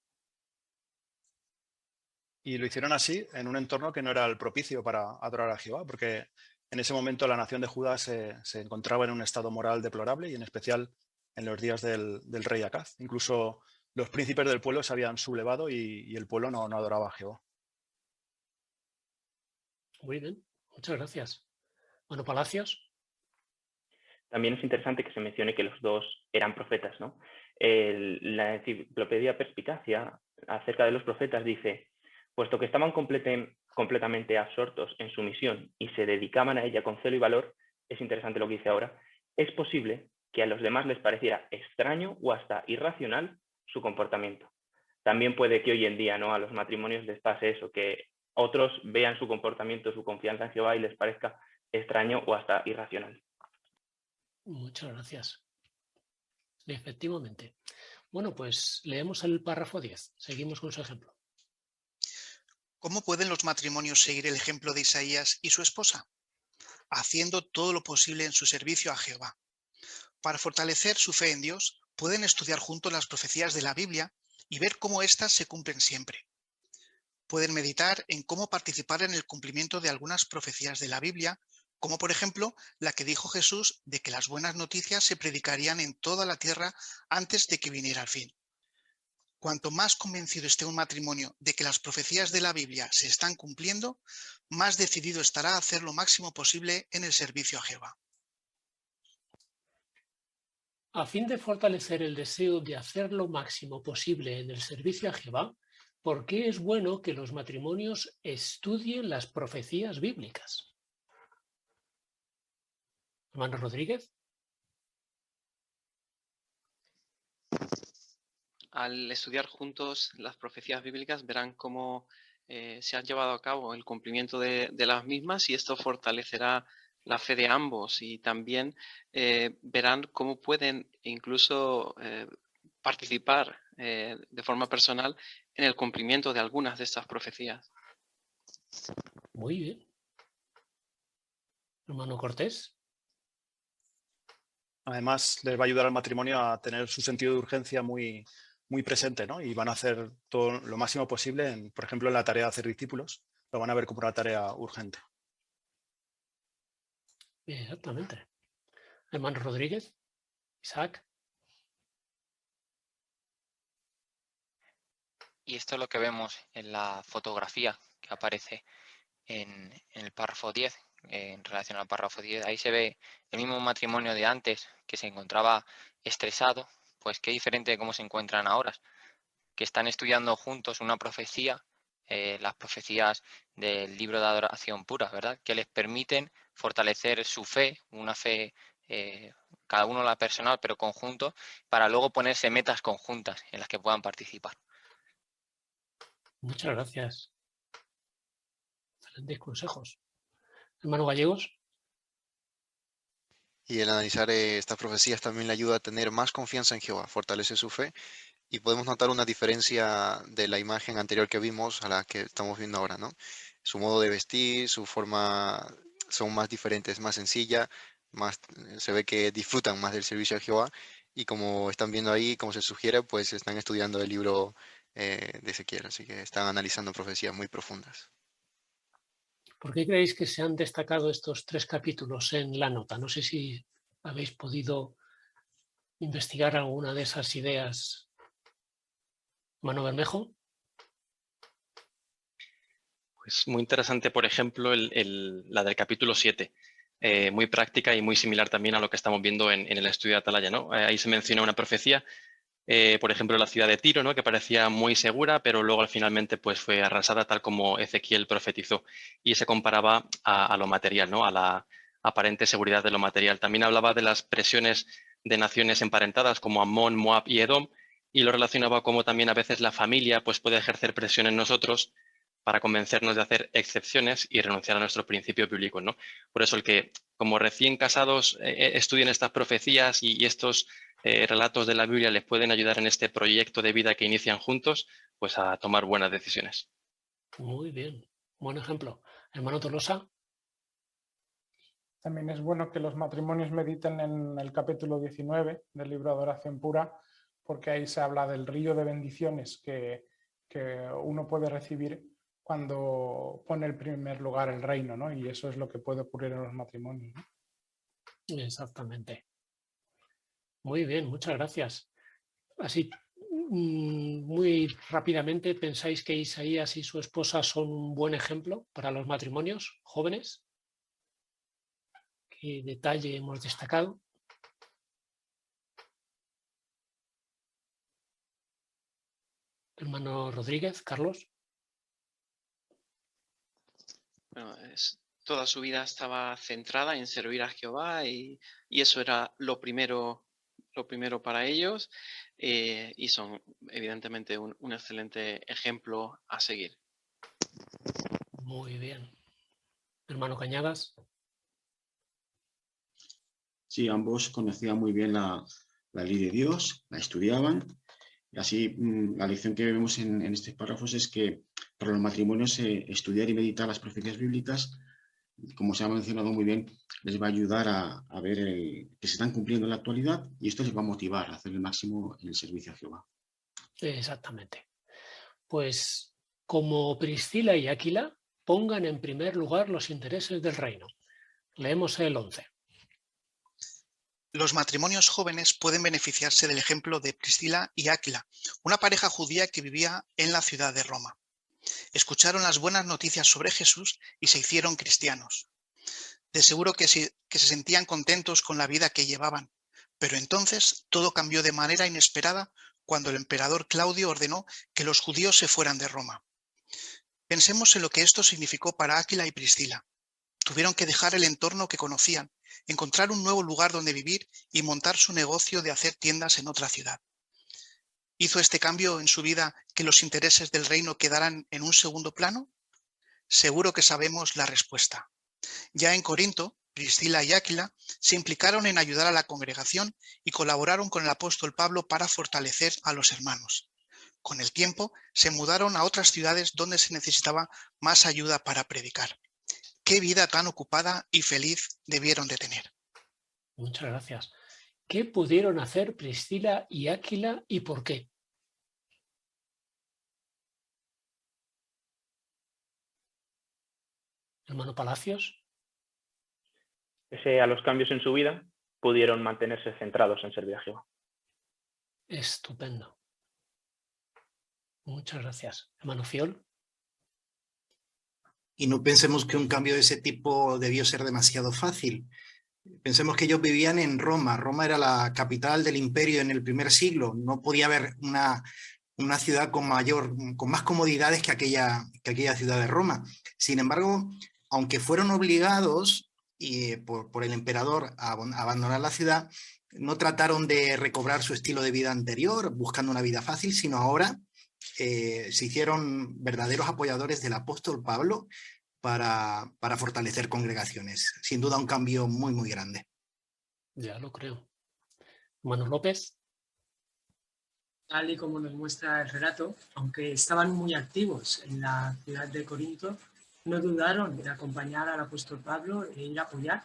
Y lo hicieron así en un entorno que no era el propicio para adorar a Jehová, porque en ese momento la nación de Judá se encontraba en un estado moral deplorable y en especial en los días del rey Acaz. Incluso los príncipes del pueblo se habían sublevado y el pueblo no adoraba a Jehová. Muy bien, muchas gracias. Bueno, Palacios. También es interesante que se mencione que los dos eran profetas, ¿no? La enciclopedia Perspicacia acerca de los profetas dice: puesto que estaban completamente absortos en su misión y se dedicaban a ella con celo y valor, es interesante lo que dice ahora, es posible que a los demás les pareciera extraño o hasta irracional su comportamiento. También puede que hoy en día, ¿no?, a los matrimonios les pase eso, que otros vean su comportamiento, su confianza en Jehová y les parezca extraño o hasta irracional. Muchas gracias. Efectivamente. Bueno, pues leemos el párrafo 10. Seguimos con su ejemplo. ¿Cómo pueden los matrimonios seguir el ejemplo de Isaías y su esposa? Haciendo todo lo posible en su servicio a Jehová. Para fortalecer su fe en Dios, pueden estudiar juntos las profecías de la Biblia y ver cómo éstas se cumplen siempre. Pueden meditar en cómo participar en el cumplimiento de algunas profecías de la Biblia, como por ejemplo la que dijo Jesús de que las buenas noticias se predicarían en toda la tierra antes de que viniera el fin. Cuanto más convencido esté un matrimonio de que las profecías de la Biblia se están cumpliendo, más decidido estará a hacer lo máximo posible en el servicio a Jehová. a fin de fortalecer el deseo de hacer lo máximo posible en el servicio a Jehová, ¿por qué es bueno que los matrimonios estudien las profecías bíblicas? Hermano Rodríguez. Al estudiar juntos las profecías bíblicas verán cómo se ha llevado a cabo el cumplimiento de las mismas y esto fortalecerá la fe de ambos y también verán cómo pueden incluso participar de forma personal en el cumplimiento de algunas de estas profecías. Muy bien. Hermano Cortés. Además, les va a ayudar al matrimonio a tener su sentido de urgencia muy presente, ¿no? Y van a hacer todo lo máximo posible, por ejemplo, en la tarea de hacer discípulos, lo van a ver como una tarea urgente. Exactamente. Hermano Rodríguez. Isaac. Y esto es lo que vemos en la fotografía que aparece en el párrafo 10, en relación al párrafo 10. Ahí se ve el mismo matrimonio de antes que se encontraba estresado, pues qué diferente de cómo se encuentran ahora, que están estudiando juntos una profecía, las profecías del libro de adoración pura, ¿verdad? Que les permiten fortalecer su fe, una fe, cada uno la personal, pero conjunto, para luego ponerse metas conjuntas en las que puedan participar. Muchas gracias. Excelentes consejos. Hermano Gallegos. Y el analizar estas profecías también le ayuda a tener más confianza en Jehová, fortalece su fe y podemos notar una diferencia de la imagen anterior que vimos a la que estamos viendo ahora, ¿no? Su modo de vestir, su forma son más diferentes, más sencilla, se ve que disfrutan más del servicio a Jehová y como están viendo ahí, como se sugiere, pues están estudiando el libro de Ezequiel, así que están analizando profecías muy profundas. ¿Por qué creéis que se han destacado estos 3 capítulos en la nota? No sé si habéis podido investigar alguna de esas ideas. Mano Bermejo. Pues muy interesante, por ejemplo, la del capítulo 7. Muy práctica y muy similar también a lo que estamos viendo en el estudio de Atalaya, ¿no? Ahí se menciona una profecía, por ejemplo, la ciudad de Tiro, ¿no? Que parecía muy segura, pero luego finalmente pues, fue arrasada tal como Ezequiel profetizó. Y se comparaba a lo material, ¿no? A la aparente seguridad de lo material. También hablaba de las presiones de naciones emparentadas como Amón, Moab y Edom, y lo relacionaba como también a veces la familia pues, puede ejercer presión en nosotros para convencernos de hacer excepciones y renunciar a nuestros principios bíblicos, ¿no? Por eso el que, como recién casados, estudien estas profecías y estos relatos de la Biblia les pueden ayudar en este proyecto de vida que inician juntos, pues a tomar buenas decisiones. Muy bien, buen ejemplo. Hermano Tolosa. También es bueno que los matrimonios mediten en el capítulo 19 del libro de Adoración Pura, porque ahí se habla del río de bendiciones que uno puede recibir cuando pone en primer lugar el reino, ¿no? Y eso es lo que puede ocurrir en los matrimonios, ¿no? Exactamente. Muy bien, muchas gracias. Así, muy rápidamente, ¿pensáis que Isaías y su esposa son un buen ejemplo para los matrimonios jóvenes? ¿Qué detalle hemos destacado? Hermano Rodríguez, Carlos. Bueno, toda su vida estaba centrada en servir a Jehová y eso era lo primero para ellos y son evidentemente un excelente ejemplo a seguir. Muy bien. Hermano Cañadas. Sí, ambos conocían muy bien la ley de Dios, la estudiaban. Y así, la lección que vemos en estos párrafos es que para los matrimonios estudiar y meditar las profecías bíblicas, como se ha mencionado muy bien, les va a ayudar a ver que se están cumpliendo en la actualidad y esto les va a motivar a hacer el máximo en el servicio a Jehová. Exactamente. Pues como Priscila y Aquila, pongan en primer lugar los intereses del reino. Leemos el 11. Los matrimonios jóvenes pueden beneficiarse del ejemplo de Priscila y Aquila, una pareja judía que vivía en la ciudad de Roma. Escucharon las buenas noticias sobre Jesús y se hicieron cristianos. De seguro que se sentían contentos con la vida que llevaban, Pero entonces todo cambió de manera inesperada cuando el emperador Claudio ordenó que los judíos se fueran de Roma. Pensemos en lo que esto significó para Áquila y Priscila. Tuvieron que dejar el entorno que conocían, encontrar un nuevo lugar donde vivir y montar su negocio de hacer tiendas en otra ciudad. ¿Hizo este cambio en su vida que los intereses del reino quedaran en un segundo plano? Seguro que sabemos la respuesta. Ya en Corinto, Priscila y Áquila se implicaron en ayudar a la congregación y colaboraron con el apóstol Pablo para fortalecer a los hermanos. Con el tiempo, se mudaron a otras ciudades donde se necesitaba más ayuda para predicar. ¡Qué vida tan ocupada y feliz debieron de tener! Muchas gracias. ¿Qué pudieron hacer Priscila y Áquila y por qué? Hermano Palacios. Pese a los cambios en su vida, pudieron mantenerse centrados en servir a Jehová. Estupendo. Muchas gracias. Hermano Fiol. Y no pensemos que un cambio de ese tipo debió ser demasiado fácil. Pensemos que ellos vivían en Roma. Roma era la capital del imperio en el primer siglo. No podía haber una ciudad con más comodidades que aquella ciudad de Roma. Sin embargo, aunque fueron obligados por el emperador a abandonar la ciudad, no trataron de recobrar su estilo de vida anterior, buscando una vida fácil, sino ahora se hicieron verdaderos apoyadores del apóstol Pablo para fortalecer congregaciones. Sin duda un cambio muy, muy grande. Ya lo creo. Hermano López. Tal y como nos muestra el relato, aunque estaban muy activos en la ciudad de Corinto, no dudaron en acompañar al apóstol Pablo e ir a apoyar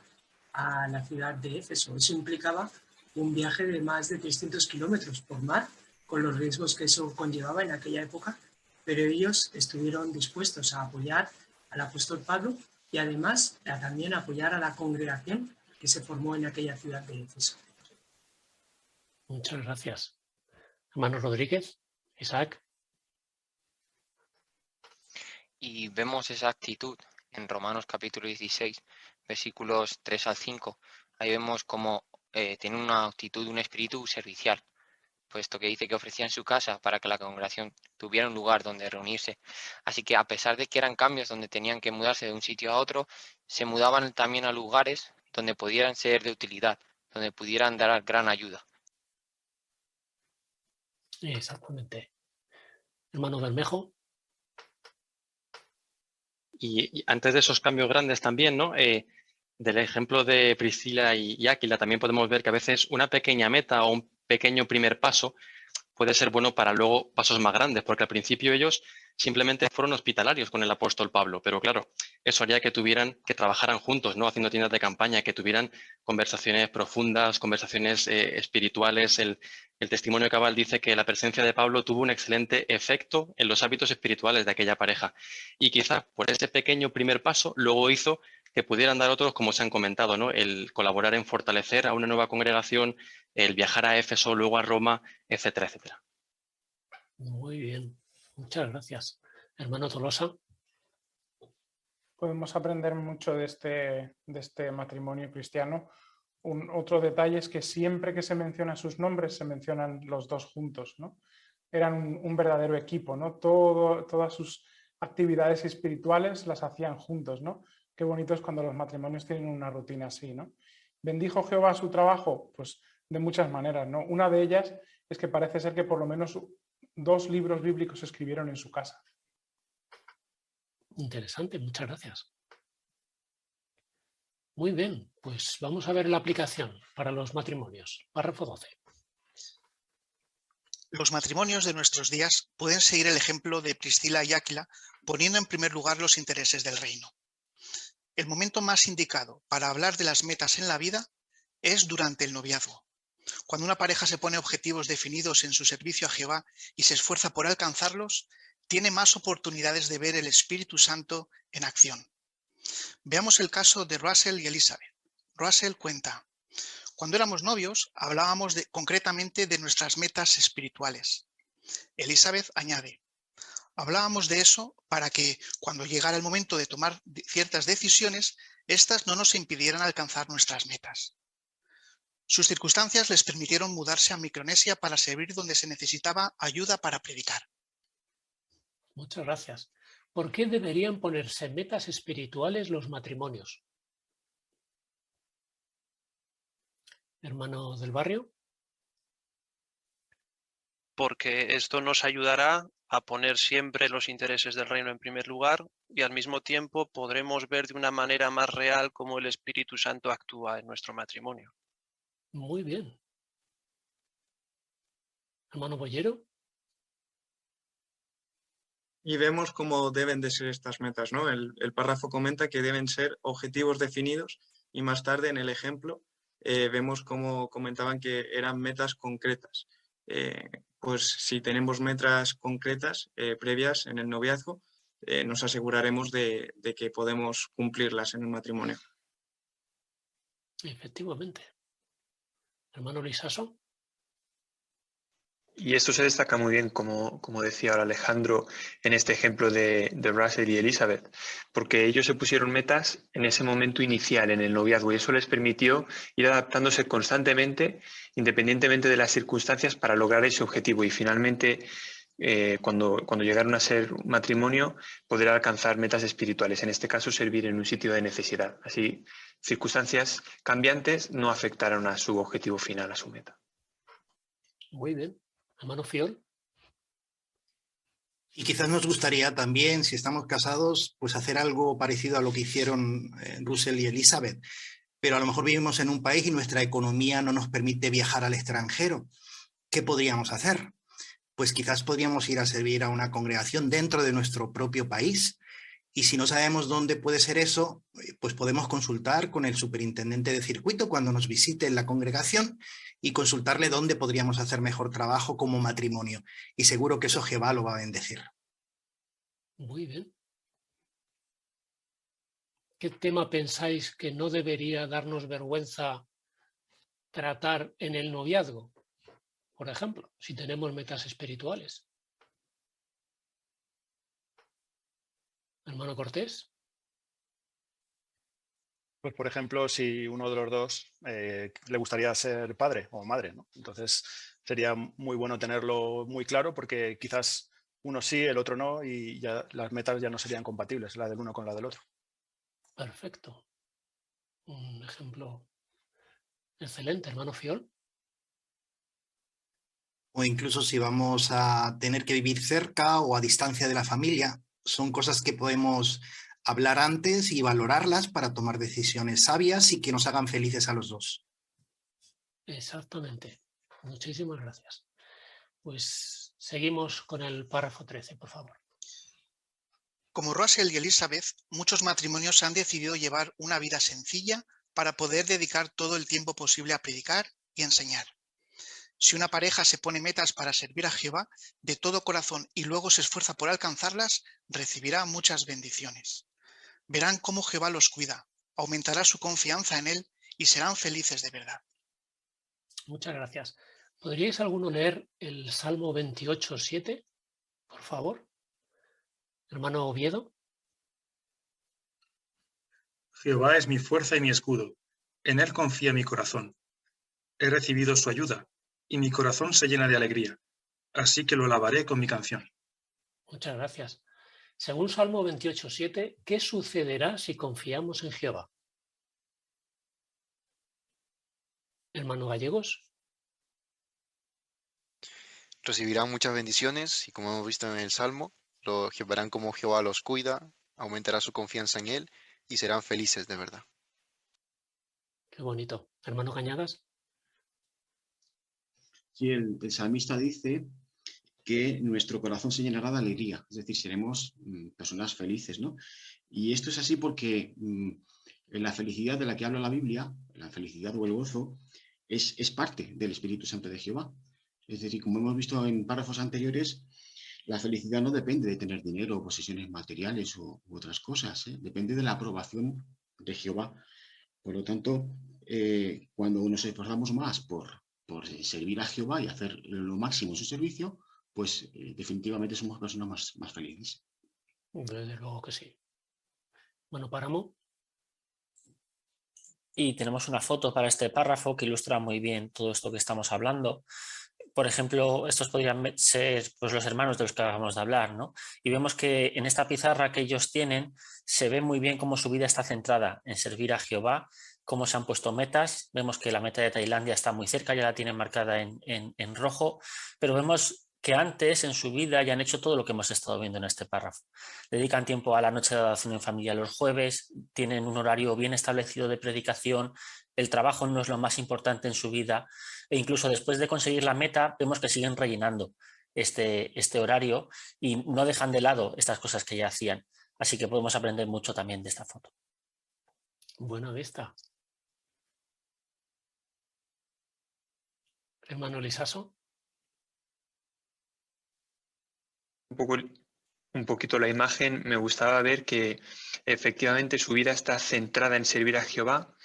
a la ciudad de Éfeso. Eso implicaba un viaje de más de 300 kilómetros por mar, con los riesgos que eso conllevaba en aquella época, pero ellos estuvieron dispuestos a apoyar al apóstol Pablo y además también apoyar a la congregación que se formó en aquella ciudad de Éfeso. Muchas gracias. Hermano Rodríguez, Isaac. Y vemos esa actitud en Romanos capítulo 16, versículos 3 al 5. Ahí vemos cómo tiene una actitud, un espíritu servicial, puesto que dice que ofrecían su casa para que la congregación tuviera un lugar donde reunirse. Así que a pesar de que eran cambios donde tenían que mudarse de un sitio a otro, se mudaban también a lugares donde pudieran ser de utilidad, donde pudieran dar gran ayuda. Exactamente. Hermano Bermejo. Y antes de esos cambios grandes también, ¿no? Del ejemplo de Priscila y Áquila, también podemos ver que a veces una pequeña meta o un pequeño primer paso puede ser bueno para luego pasos más grandes, porque al principio ellos simplemente fueron hospitalarios con el apóstol Pablo, pero claro, eso haría que trabajaran juntos, ¿no? Haciendo tiendas de campaña, que tuvieran conversaciones profundas, conversaciones espirituales. El testimonio cabal dice que la presencia de Pablo tuvo un excelente efecto en los hábitos espirituales de aquella pareja, y quizá por ese pequeño primer paso luego hizo que pudieran dar otros, como se han comentado, ¿no? El colaborar en fortalecer a una nueva congregación, el viajar a Éfeso, luego a Roma, etcétera, etcétera. Muy bien, muchas gracias. Hermano Tolosa. Podemos aprender mucho de este matrimonio cristiano. Otro detalle es que siempre que se mencionan sus nombres, se mencionan los dos juntos, ¿no? Eran un verdadero equipo, ¿no? Todas sus actividades espirituales las hacían juntos, ¿no? Qué bonito es cuando los matrimonios tienen una rutina así, ¿no? ¿Bendijo Jehová su trabajo? Pues de muchas maneras, ¿no? Una de ellas es que parece ser que por lo menos 2 libros bíblicos se escribieron en su casa. Interesante, muchas gracias. Muy bien, pues vamos a ver la aplicación para los matrimonios. Párrafo 12. Los matrimonios de nuestros días pueden seguir el ejemplo de Priscila y Áquila, poniendo en primer lugar los intereses del reino. El momento más indicado para hablar de las metas en la vida es durante el noviazgo. Cuando una pareja se pone objetivos definidos en su servicio a Jehová y se esfuerza por alcanzarlos, tiene más oportunidades de ver el Espíritu Santo en acción. Veamos el caso de Russell y Elizabeth. Russell cuenta: cuando éramos novios, hablábamos concretamente de nuestras metas espirituales. Elizabeth añade: hablábamos de eso para que, cuando llegara el momento de tomar ciertas decisiones, éstas no nos impidieran alcanzar nuestras metas. Sus circunstancias les permitieron mudarse a Micronesia para servir donde se necesitaba ayuda para predicar. Muchas gracias. ¿Por qué deberían ponerse metas espirituales los matrimonios? Hermano del barrio. Porque esto nos ayudará a poner siempre los intereses del reino en primer lugar y al mismo tiempo podremos ver de una manera más real cómo el Espíritu Santo actúa en nuestro matrimonio. Muy bien. Hermano Boyero. Y vemos cómo deben de ser estas metas, ¿no? El párrafo comenta que deben ser objetivos definidos y más tarde en el ejemplo vemos cómo comentaban que eran metas concretas. Pues si tenemos metas concretas previas en el noviazgo, nos aseguraremos de que podemos cumplirlas en el matrimonio. Efectivamente. Hermano Lisaso. Y esto se destaca muy bien, como decía ahora Alejandro, en este ejemplo de Russell y Elizabeth, porque ellos se pusieron metas en ese momento inicial, en el noviazgo, y eso les permitió ir adaptándose constantemente, independientemente de las circunstancias, para lograr ese objetivo. Y finalmente, cuando llegaron a ser un matrimonio, poder alcanzar metas espirituales, en este caso servir en un sitio de necesidad. Así, circunstancias cambiantes no afectaron a su objetivo final, a su meta. Muy bien. Hermano Fiol. Y quizás nos gustaría también, si estamos casados, pues hacer algo parecido a lo que hicieron Russell y Elizabeth. Pero a lo mejor vivimos en un país y nuestra economía no nos permite viajar al extranjero. ¿Qué podríamos hacer? Pues quizás podríamos ir a servir a una congregación dentro de nuestro propio país. Y si no sabemos dónde puede ser eso, pues podemos consultar con el superintendente de circuito cuando nos visite en la congregación y consultarle dónde podríamos hacer mejor trabajo como matrimonio. Y seguro que eso Jehová lo va a bendecir. Muy bien. ¿Qué tema pensáis que no debería darnos vergüenza tratar en el noviazgo? Por ejemplo, si tenemos metas espirituales. Hermano Cortés. Pues, por ejemplo, si uno de los dos le gustaría ser padre o madre, ¿no? Entonces sería muy bueno tenerlo muy claro, porque quizás uno sí, el otro no, y ya las metas ya no serían compatibles, la del uno con la del otro. Perfecto. Un ejemplo excelente, hermano Fiol. O incluso si vamos a tener que vivir cerca o a distancia de la familia. Son cosas que podemos hablar antes y valorarlas para tomar decisiones sabias y que nos hagan felices a los dos. Exactamente. Muchísimas gracias. Pues seguimos con el párrafo 13, por favor. Como Russell y Elizabeth, muchos matrimonios han decidido llevar una vida sencilla para poder dedicar todo el tiempo posible a predicar y enseñar. Si una pareja se pone metas para servir a Jehová de todo corazón y luego se esfuerza por alcanzarlas, recibirá muchas bendiciones. Verán cómo Jehová los cuida, aumentará su confianza en él y serán felices de verdad. Muchas gracias. ¿Podríais alguno leer el Salmo 28:7, por favor? Hermano Oviedo. Jehová es mi fuerza y mi escudo. En él confía mi corazón. He recibido su ayuda y mi corazón se llena de alegría. Así que lo alabaré con mi canción. Muchas gracias. Según Salmo 28:7, ¿qué sucederá si confiamos en Jehová? Hermano Gallegos. Recibirán muchas bendiciones y, como hemos visto en el Salmo, verán cómo Jehová los cuida, aumentará su confianza en él y serán felices de verdad. Qué bonito. Hermano Cañadas. Sí, el salmista dice que nuestro corazón se llenará de alegría, es decir, seremos personas felices, ¿no? Y esto es así porque la felicidad de la que habla la Biblia, la felicidad o el gozo, es parte del Espíritu Santo de Jehová. Es decir, como hemos visto en párrafos anteriores, la felicidad no depende de tener dinero o posesiones materiales u otras cosas, ¿eh? Depende de la aprobación de Jehová. Por lo tanto, cuando nos esforzamos más por servir a Jehová y hacer lo máximo en su servicio, pues definitivamente somos personas más felices. Desde luego que sí. Bueno, Páramo. Y tenemos una foto para este párrafo que ilustra muy bien todo esto que estamos hablando. Por ejemplo, estos podrían ser pues, los hermanos de los que acabamos de hablar, ¿no? Y vemos que en esta pizarra que ellos tienen se ve muy bien cómo su vida está centrada en servir a Jehová, cómo se han puesto metas. Vemos que la meta de Tailandia está muy cerca, ya la tienen marcada en rojo, pero vemos que antes en su vida ya han hecho todo lo que hemos estado viendo en este párrafo. Dedican tiempo a la noche de adoración en familia los jueves, tienen un horario bien establecido de predicación, el trabajo no es lo más importante en su vida e incluso después de conseguir la meta vemos que siguen rellenando este horario y no dejan de lado estas cosas que ya hacían. Así que podemos aprender mucho también de esta foto. Buena vista. Hermano Lisaso. Un poquito la imagen, me gustaba ver que efectivamente su vida está centrada en servir a Jehová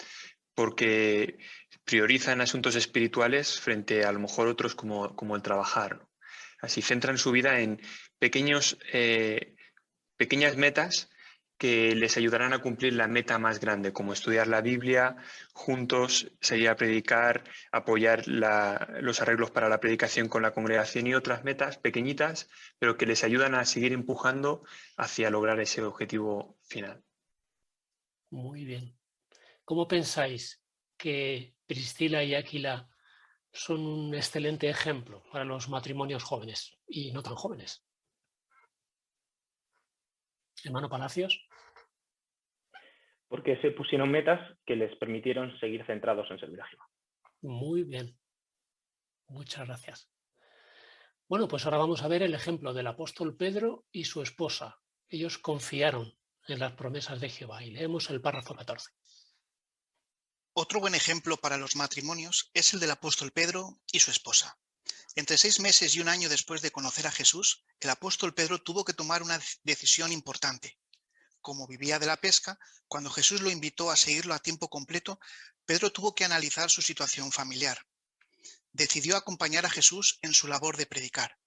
porque priorizan asuntos espirituales frente a lo mejor otros como el trabajar, ¿no? Así centran su vida en pequeñas metas que les ayudarán a cumplir la meta más grande, como estudiar la Biblia, juntos salir a predicar, apoyar los arreglos para la predicación con la congregación y otras metas pequeñitas, pero que les ayudan a seguir empujando hacia lograr ese objetivo final. Muy bien. ¿Cómo pensáis que Priscila y Áquila son un excelente ejemplo para los matrimonios jóvenes y no tan jóvenes? Hermano Palacios. Porque se pusieron metas que les permitieron seguir centrados en servir a Jehová. Muy bien. Muchas gracias. Bueno, pues ahora vamos a ver el ejemplo del apóstol Pedro y su esposa. Ellos confiaron en las promesas de Jehová y leemos el párrafo 14. Otro buen ejemplo para los matrimonios es el del apóstol Pedro y su esposa. Entre 6 meses y 1 año después de conocer a Jesús, el apóstol Pedro tuvo que tomar una decisión importante. Como vivía de la pesca, cuando Jesús lo invitó a seguirlo a tiempo completo, Pedro tuvo que analizar su situación familiar. Decidió acompañar a Jesús en su labor de predicar.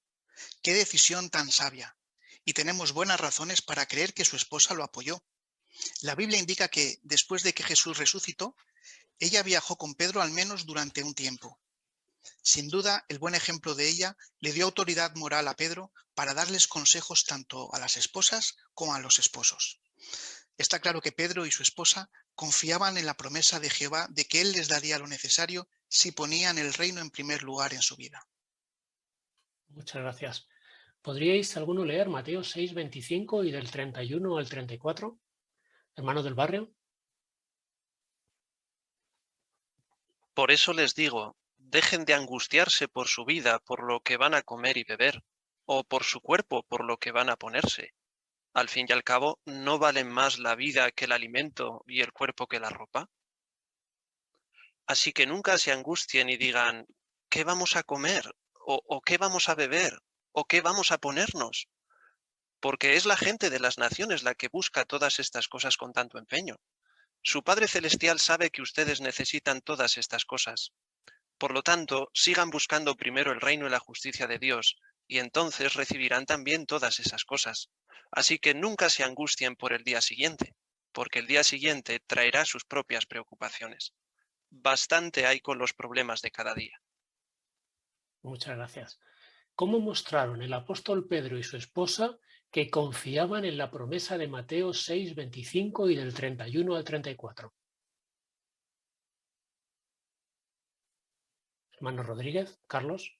¡Qué decisión tan sabia! Y tenemos buenas razones para creer que su esposa lo apoyó. La Biblia indica que, después de que Jesús resucitó, ella viajó con Pedro al menos durante un tiempo. Sin duda, el buen ejemplo de ella le dio autoridad moral a Pedro para darles consejos tanto a las esposas como a los esposos. Está claro que Pedro y su esposa confiaban en la promesa de Jehová de que Él les daría lo necesario si ponían el reino en primer lugar en su vida. Muchas gracias. ¿Podríais alguno leer Mateo 6, 25 y del 31 al 34? Hermano del barrio. Por eso les digo, dejen de angustiarse por su vida, por lo que van a comer y beber, o por su cuerpo, por lo que van a ponerse. Al fin y al cabo, ¿no valen más la vida que el alimento y el cuerpo que la ropa? Así que nunca se angustien y digan, ¿qué vamos a comer? ¿O qué vamos a beber? ¿O qué vamos a ponernos? Porque es la gente de las naciones la que busca todas estas cosas con tanto empeño. Su Padre Celestial sabe que ustedes necesitan todas estas cosas. Por lo tanto, sigan buscando primero el reino y la justicia de Dios, y entonces recibirán también todas esas cosas. Así que nunca se angustien por el día siguiente, porque el día siguiente traerá sus propias preocupaciones. Bastante hay con los problemas de cada día. Muchas gracias. ¿Cómo mostraron el apóstol Pedro y su esposa que confiaban en la promesa de Mateo 6, 25 y del 31 al 34? Hermano Rodríguez, Carlos.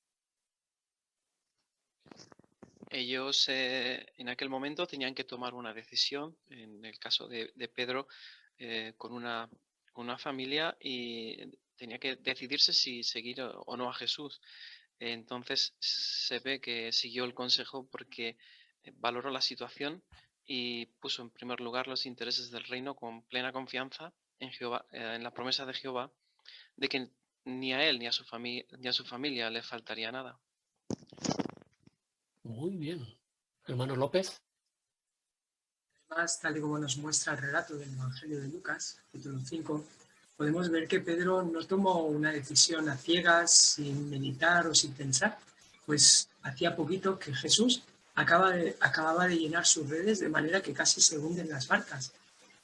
Ellos en aquel momento tenían que tomar una decisión, en el caso de Pedro, con una familia, y tenía que decidirse si seguir o no a Jesús. Entonces se ve que siguió el consejo porque valoró la situación y puso en primer lugar los intereses del reino con plena confianza en Jehová, en la promesa de Jehová, de que ni a él ni a su familia le faltaría nada. Muy bien. Hermano López. Además, tal y como nos muestra el relato del Evangelio de Lucas, capítulo 5, podemos ver que Pedro no tomó una decisión a ciegas, sin meditar o sin pensar, pues hacía poquito que Jesús acababa de llenar sus redes de manera que casi se hunden las barcas,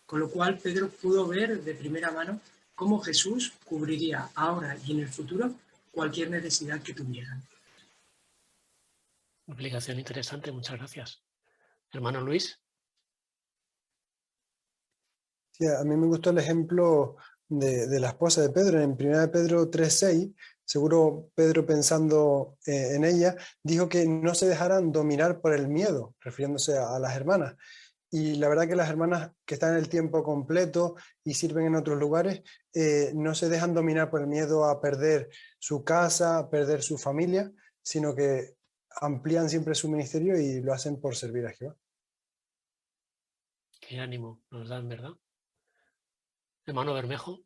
con lo cual Pedro pudo ver de primera mano cómo Jesús cubriría ahora y en el futuro cualquier necesidad que tuvieran. Una explicación interesante, muchas gracias. Hermano Luis. Sí, a mí me gustó el ejemplo de la esposa de Pedro. En 1 Pedro 3:6, seguro Pedro, pensando en ella, dijo que no se dejaran dominar por el miedo, refiriéndose a las hermanas. Y la verdad que las hermanas que están en el tiempo completo y sirven en otros lugares, no se dejan dominar por el miedo a perder su casa, a perder su familia, sino que amplían siempre su ministerio y lo hacen por servir a Jehová. Qué ánimo nos dan, ¿verdad? Hermano Bermejo.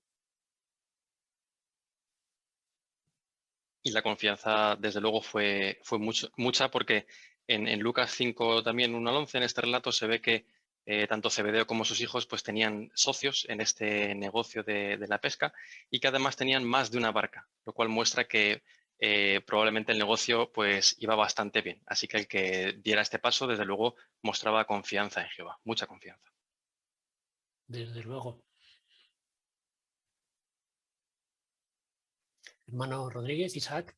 Y la confianza, desde luego, fue mucha, porque en Lucas 5, también 1 al 11, en este relato se ve que tanto Zebedeo como sus hijos pues tenían socios en este negocio de la pesca, y que además tenían más de una barca, lo cual muestra que probablemente el negocio pues iba bastante bien. Así que el que diera este paso, desde luego, mostraba confianza en Jehová, mucha confianza. Desde luego. Hermano Rodríguez, Isaac.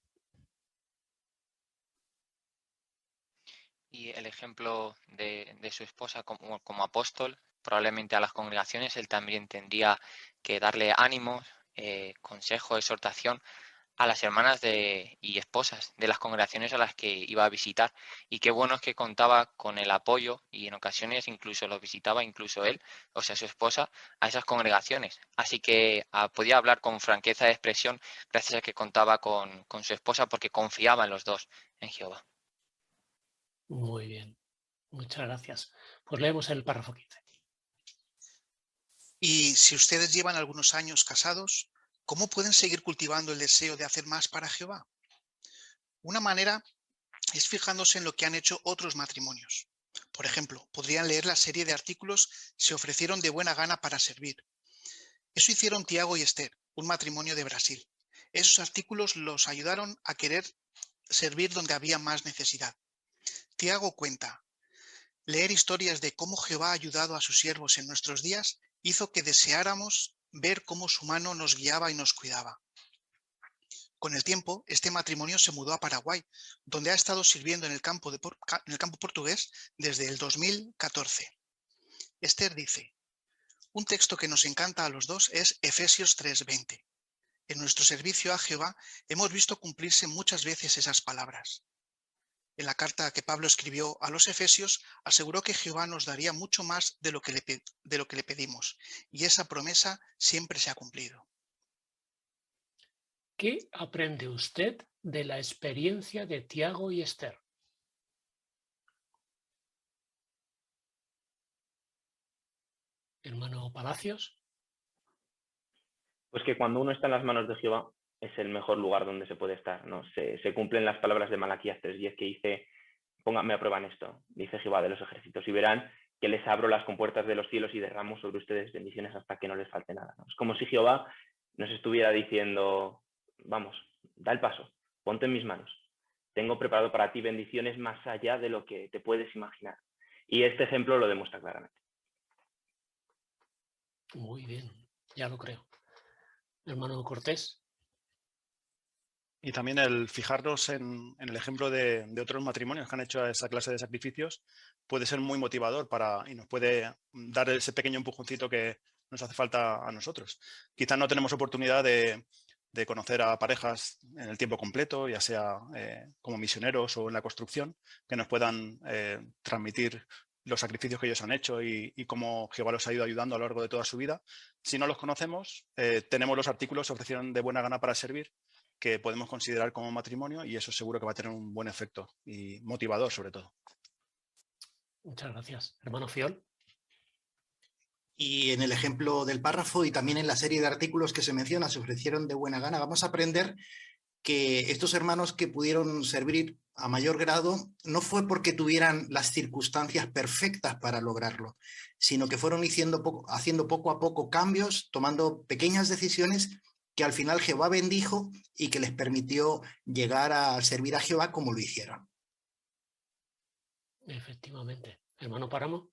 Y el ejemplo de su esposa como apóstol, probablemente a las congregaciones él también tendría que darle ánimo, consejo, exhortación a las hermanas y esposas de las congregaciones a las que iba a visitar. Y qué bueno es que contaba con el apoyo, y en ocasiones incluso lo visitaba incluso él, o sea, su esposa, a esas congregaciones. Así que podía hablar con franqueza de expresión gracias a que contaba con su esposa, porque confiaban los dos en Jehová. Muy bien, muchas gracias. Pues leemos el párrafo 15. Y si ustedes llevan algunos años casados, ¿cómo pueden seguir cultivando el deseo de hacer más para Jehová? Una manera es fijándose en lo que han hecho otros matrimonios. Por ejemplo, podrían leer la serie de artículos "Se ofrecieron de buena gana para servir". Eso hicieron Tiago y Esther, un matrimonio de Brasil. Esos artículos los ayudaron a querer servir donde había más necesidad. Tiago cuenta: leer historias de cómo Jehová ha ayudado a sus siervos en nuestros días hizo que deseáramos ver cómo su mano nos guiaba y nos cuidaba. Con el tiempo, este matrimonio se mudó a Paraguay, donde ha estado sirviendo en el campo portugués desde el 2014. Esther dice: un texto que nos encanta a los dos es Efesios 3:20. En nuestro servicio a Jehová hemos visto cumplirse muchas veces esas palabras. En la carta que Pablo escribió a los Efesios, aseguró que Jehová nos daría mucho más de lo que le pedimos, y esa promesa siempre se ha cumplido. ¿Qué aprende usted de la experiencia de Tiago y Esther? Hermano Palacios. Pues que cuando uno está en las manos de Jehová es el mejor lugar donde se puede estar, ¿no? Se cumplen las palabras de Malaquías 3:10 que dice: pónganme a prueba en esto, dice Jehová de los ejércitos, y verán que les abro las compuertas de los cielos y derramo sobre ustedes bendiciones hasta que no les falte nada, ¿no? Es como si Jehová nos estuviera diciendo: vamos, da el paso, ponte en mis manos. Tengo preparado para ti bendiciones más allá de lo que te puedes imaginar. Y este ejemplo lo demuestra claramente. Muy bien, ya lo creo. Hermano Cortés. Y también el fijarnos en el ejemplo de otros matrimonios que han hecho esa clase de sacrificios puede ser muy motivador y nos puede dar ese pequeño empujoncito que nos hace falta a nosotros. Quizás no tenemos oportunidad de conocer a parejas en el tiempo completo, ya sea como misioneros o en la construcción, que nos puedan transmitir los sacrificios que ellos han hecho y cómo Jehová los ha ido ayudando a lo largo de toda su vida. Si no los conocemos, tenemos los artículos "Se ofrecieron de buena gana para servir", que podemos considerar como matrimonio, y eso seguro que va a tener un buen efecto y motivador sobre todo. Muchas gracias. Hermano Fiol. Y en el ejemplo del párrafo y también en la serie de artículos que se menciona, "Se ofrecieron de buena gana", vamos a aprender que estos hermanos que pudieron servir a mayor grado no fue porque tuvieran las circunstancias perfectas para lograrlo, sino que fueron haciendo poco a poco cambios, tomando pequeñas decisiones que al final Jehová bendijo y que les permitió llegar a servir a Jehová como lo hicieron. Efectivamente. Hermano Páramo.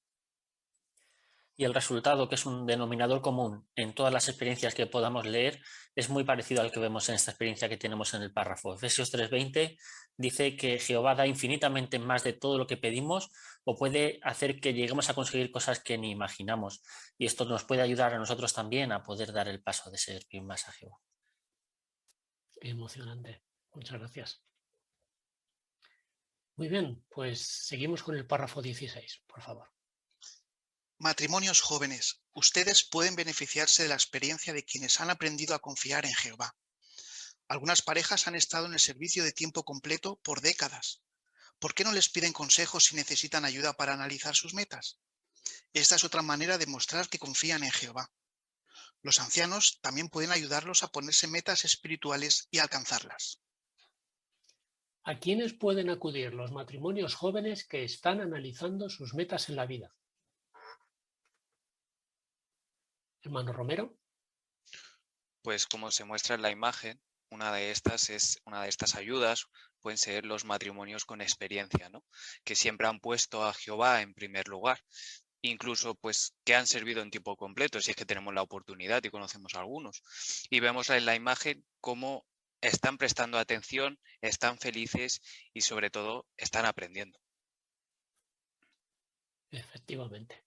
y el resultado, que es un denominador común en todas las experiencias que podamos leer, es muy parecido al que vemos en esta experiencia que tenemos en el párrafo. Efesios 3:20 dice que Jehová da infinitamente más de todo lo que pedimos o puede hacer que lleguemos a conseguir cosas que ni imaginamos. Y esto nos puede ayudar a nosotros también a poder dar el paso de servir más a Jehová. Qué emocionante. Muchas gracias. Muy bien, pues seguimos con el párrafo 16, por favor. Matrimonios jóvenes, ustedes pueden beneficiarse de la experiencia de quienes han aprendido a confiar en Jehová. Algunas parejas han estado en el servicio de tiempo completo por décadas. ¿Por qué no les piden consejos si necesitan ayuda para analizar sus metas? Esta es otra manera de mostrar que confían en Jehová. Los ancianos también pueden ayudarlos a ponerse metas espirituales y alcanzarlas. ¿A quiénes pueden acudir los matrimonios jóvenes que están analizando sus metas en la vida? Hermano Romero. Pues como se muestra en la imagen, una de estas ayudas pueden ser los matrimonios con experiencia, ¿no? Que siempre han puesto a Jehová en primer lugar, incluso pues que han servido en tiempo completo, si es que tenemos la oportunidad y conocemos a algunos. Y vemos en la imagen cómo están prestando atención, están felices y sobre todo están aprendiendo. Efectivamente.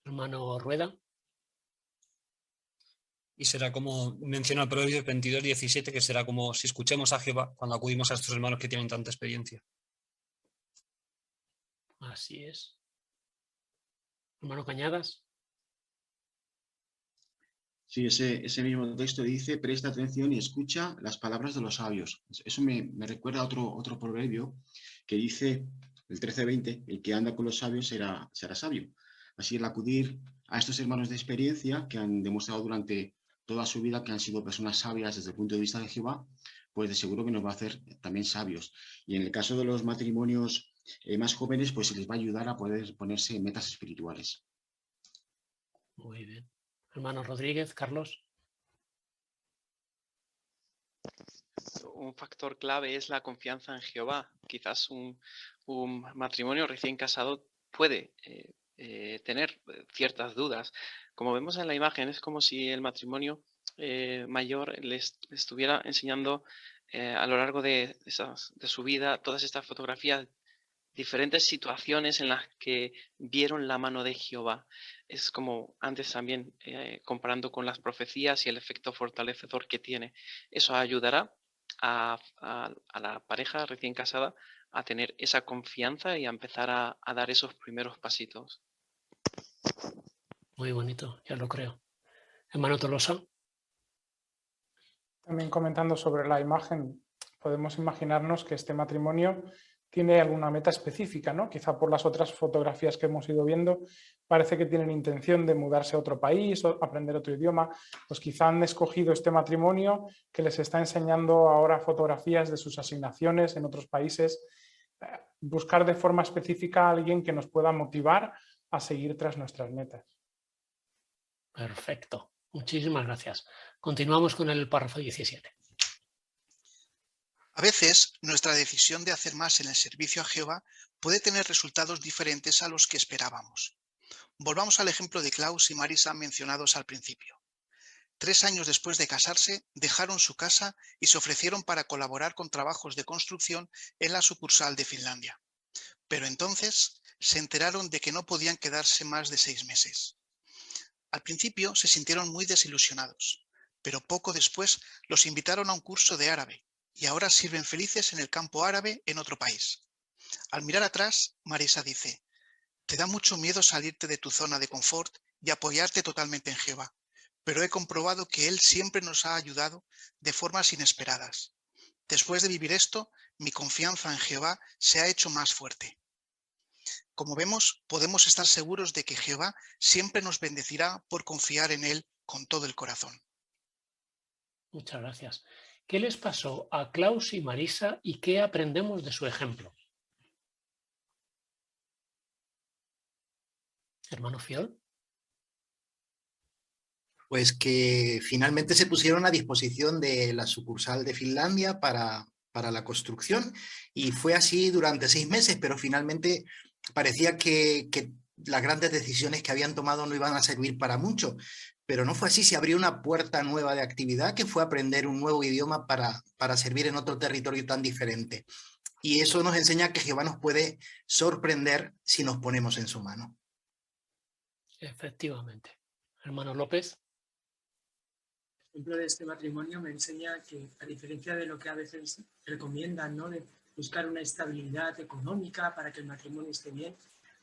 Hermano Rueda. Y será como menciona el Proverbios 22:17, que será como si escuchemos a Jehová cuando acudimos a estos hermanos que tienen tanta experiencia. Así es. Hermano Cañadas. Sí, ese mismo texto dice, presta atención y escucha las palabras de los sabios. Eso me recuerda a otro proverbio que dice, el 13:20, el que anda con los sabios será sabio. Así el acudir a estos hermanos de experiencia que han demostrado durante toda su vida que han sido personas sabias desde el punto de vista de Jehová, pues de seguro que nos va a hacer también sabios. Y en el caso de los matrimonios más jóvenes, pues se les va a ayudar a poder ponerse metas espirituales. Muy bien. Hermano Rodríguez, Carlos. Un factor clave es la confianza en Jehová. Quizás un matrimonio recién casado puede tener ciertas dudas. Como vemos en la imagen, es como si el matrimonio mayor les estuviera enseñando a lo largo de su vida todas estas fotografías, diferentes situaciones en las que vieron la mano de Jehová. Es como antes también comparando con las profecías y el efecto fortalecedor que tiene. Eso ayudará a la pareja recién casada a tener esa confianza y a empezar a dar esos primeros pasitos. Muy bonito, ya lo creo. Hermano Tolosa. También comentando sobre la imagen, podemos imaginarnos que este matrimonio tiene alguna meta específica, ¿no? Quizá por las otras fotografías que hemos ido viendo, parece que tienen intención de mudarse a otro país o aprender otro idioma. Pues quizá han escogido este matrimonio que les está enseñando ahora fotografías de sus asignaciones en otros países. Buscar de forma específica a alguien que nos pueda motivar a seguir tras nuestras metas. Perfecto. Muchísimas gracias. Continuamos con el párrafo 17. A veces, nuestra decisión de hacer más en el servicio a Jehová puede tener resultados diferentes a los que esperábamos. Volvamos al ejemplo de Klaus y Marisa mencionados al principio. 3 años después de casarse, dejaron su casa y se ofrecieron para colaborar con trabajos de construcción en la sucursal de Finlandia. Pero entonces se enteraron de que no podían quedarse más de 6 meses. Al principio se sintieron muy desilusionados, pero poco después los invitaron a un curso de árabe y ahora sirven felices en el campo árabe en otro país. Al mirar atrás, Marisa dice, te da mucho miedo salirte de tu zona de confort y apoyarte totalmente en Jehová, pero he comprobado que Él siempre nos ha ayudado de formas inesperadas. Después de vivir esto, mi confianza en Jehová se ha hecho más fuerte. Como vemos, podemos estar seguros de que Jehová siempre nos bendecirá por confiar en Él con todo el corazón. Muchas gracias. ¿Qué les pasó a Klaus y Marisa y qué aprendemos de su ejemplo? Hermano Fiol. Pues que finalmente se pusieron a disposición de la sucursal de Finlandia para la construcción y fue así durante 6 meses, pero finalmente parecía que las grandes decisiones que habían tomado no iban a servir para mucho. Pero no fue así, se abrió una puerta nueva de actividad que fue aprender un nuevo idioma para servir en otro territorio tan diferente. Y eso nos enseña que Jehová nos puede sorprender si nos ponemos en su mano. Efectivamente. Hermano López. El ejemplo de este matrimonio me enseña que, a diferencia de lo que a veces recomiendan, ¿no?, de buscar una estabilidad económica para que el matrimonio esté bien,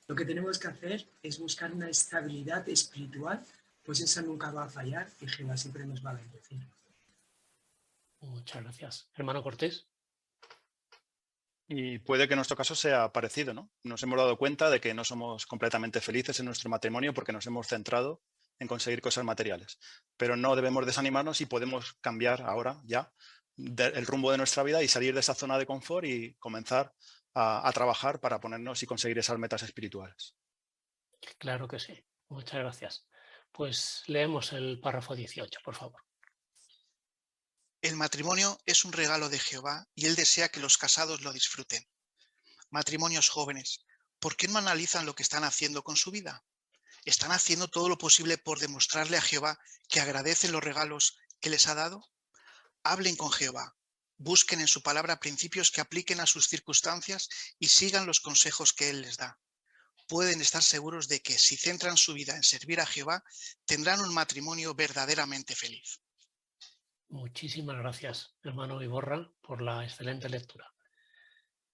lo que tenemos que hacer es buscar una estabilidad espiritual, pues esa nunca va a fallar y Jehová siempre nos va a bendecir. Muchas gracias. Hermano Cortés. Y puede que en nuestro caso sea parecido, ¿no? Nos hemos dado cuenta de que no somos completamente felices en nuestro matrimonio porque nos hemos centrado en conseguir cosas materiales. Pero no debemos desanimarnos y podemos cambiar ahora ya el rumbo de nuestra vida y salir de esa zona de confort y comenzar a trabajar para ponernos y conseguir esas metas espirituales. Claro que sí. Muchas gracias. Pues leemos el párrafo 18, por favor. El matrimonio es un regalo de Jehová y Él desea que los casados lo disfruten. Matrimonios jóvenes, ¿por qué no analizan lo que están haciendo con su vida? ¿Están haciendo todo lo posible por demostrarle a Jehová que agradecen los regalos que les ha dado? Hablen con Jehová, busquen en su palabra principios que apliquen a sus circunstancias y sigan los consejos que Él les da. Pueden estar seguros de que si centran su vida en servir a Jehová, tendrán un matrimonio verdaderamente feliz. Muchísimas gracias, hermano Iborra, por la excelente lectura.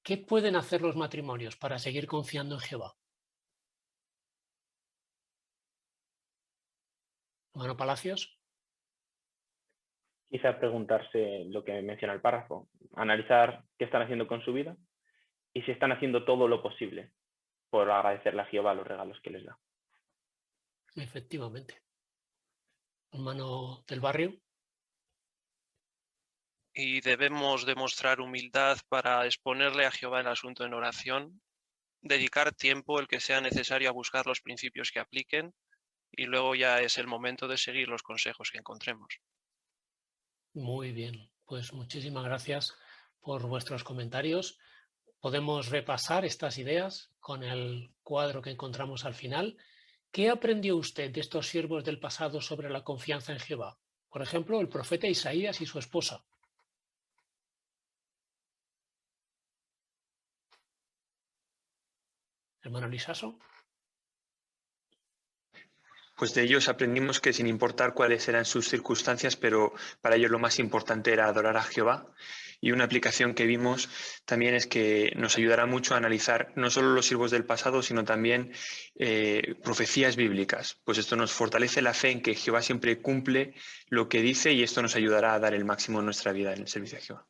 ¿Qué pueden hacer los matrimonios para seguir confiando en Jehová? Hermano Palacios. Quizá preguntarse lo que menciona el párrafo, analizar qué están haciendo con su vida y si están haciendo todo lo posible por agradecerle a Jehová los regalos que les da. Efectivamente. Hermano del barrio. Y debemos demostrar humildad para exponerle a Jehová el asunto en oración, dedicar tiempo el que sea necesario a buscar los principios que apliquen y luego ya es el momento de seguir los consejos que encontremos. Muy bien, pues muchísimas gracias por vuestros comentarios. Podemos repasar estas ideas con el cuadro que encontramos al final. ¿Qué aprendió usted de estos siervos del pasado sobre la confianza en Jehová? Por ejemplo, el profeta Isaías y su esposa. Hermano Lisaso. Pues de ellos aprendimos que sin importar cuáles eran sus circunstancias, pero para ellos lo más importante era adorar a Jehová. Y una aplicación que vimos también es que nos ayudará mucho a analizar no solo los siervos del pasado, sino también profecías bíblicas. Pues esto nos fortalece la fe en que Jehová siempre cumple lo que dice y esto nos ayudará a dar el máximo en nuestra vida en el servicio a Jehová.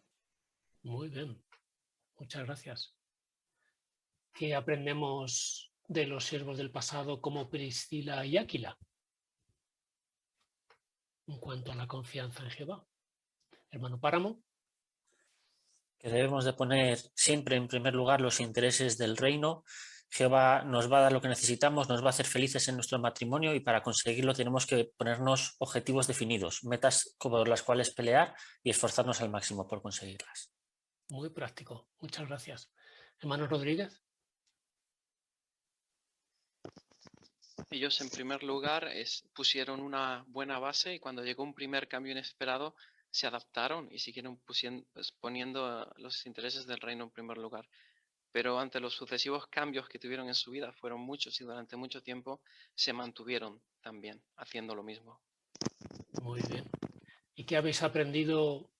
Muy bien, muchas gracias. ¿Qué aprendemos de los siervos del pasado como Priscila y Áquila en cuanto a la confianza en Jehová? Hermano Páramo. Que debemos de poner siempre en primer lugar los intereses del reino. Jehová nos va a dar lo que necesitamos, nos va a hacer felices en nuestro matrimonio y para conseguirlo tenemos que ponernos objetivos definidos, metas por las cuales pelear y esforzarnos al máximo por conseguirlas. Muy práctico, muchas gracias. Hermano Rodríguez. Ellos en primer lugar pusieron una buena base y cuando llegó un primer cambio inesperado se adaptaron y siguieron poniendo los intereses del reino en primer lugar. Pero ante los sucesivos cambios que tuvieron en su vida, fueron muchos y durante mucho tiempo se mantuvieron también haciendo lo mismo. Muy bien. ¿Y qué habéis aprendido,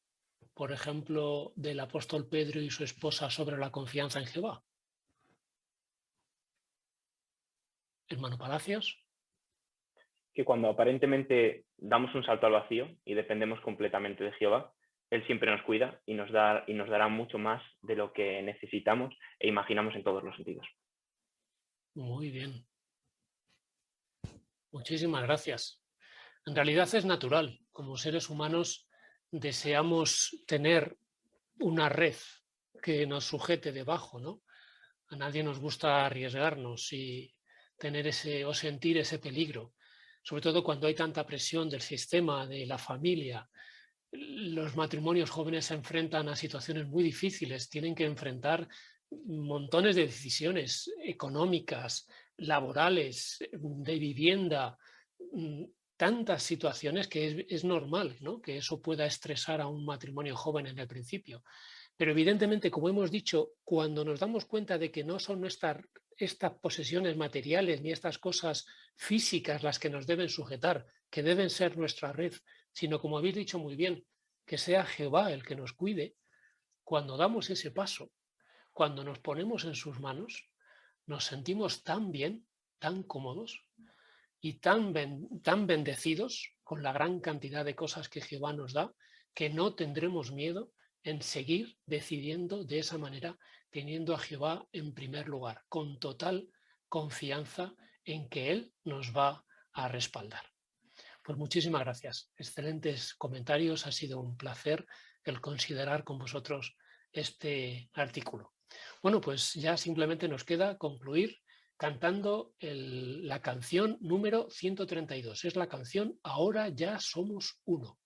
por ejemplo, del apóstol Pedro y su esposa sobre la confianza en Jehová? Hermano Palacios. Que cuando aparentemente damos un salto al vacío y dependemos completamente de Jehová, Él siempre nos cuida y nos dará mucho más de lo que necesitamos e imaginamos en todos los sentidos. Muy bien. Muchísimas gracias. En realidad es natural. Como seres humanos deseamos tener una red que nos sujete debajo, ¿no? A nadie nos gusta arriesgarnos y tener o sentir ese peligro. Sobre todo cuando hay tanta presión del sistema, de la familia. Los matrimonios jóvenes se enfrentan a situaciones muy difíciles, tienen que enfrentar montones de decisiones económicas, laborales, de vivienda, tantas situaciones que es normal, ¿no?, que eso pueda estresar a un matrimonio joven en el principio. Pero evidentemente, como hemos dicho, cuando nos damos cuenta de que no son estas posesiones materiales ni estas cosas físicas las que nos deben sujetar, que deben ser nuestra red, sino, como habéis dicho muy bien, que sea Jehová el que nos cuide, cuando damos ese paso, cuando nos ponemos en sus manos, nos sentimos tan bien, tan cómodos y tan bendecidos con la gran cantidad de cosas que Jehová nos da, que no tendremos miedo en seguir decidiendo de esa manera, teniendo a Jehová en primer lugar, con total confianza en que Él nos va a respaldar. Pues muchísimas gracias. Excelentes comentarios. Ha sido un placer el considerar con vosotros este artículo. Bueno, pues ya simplemente nos queda concluir cantando la canción número 132. Es la canción Ahora ya somos uno.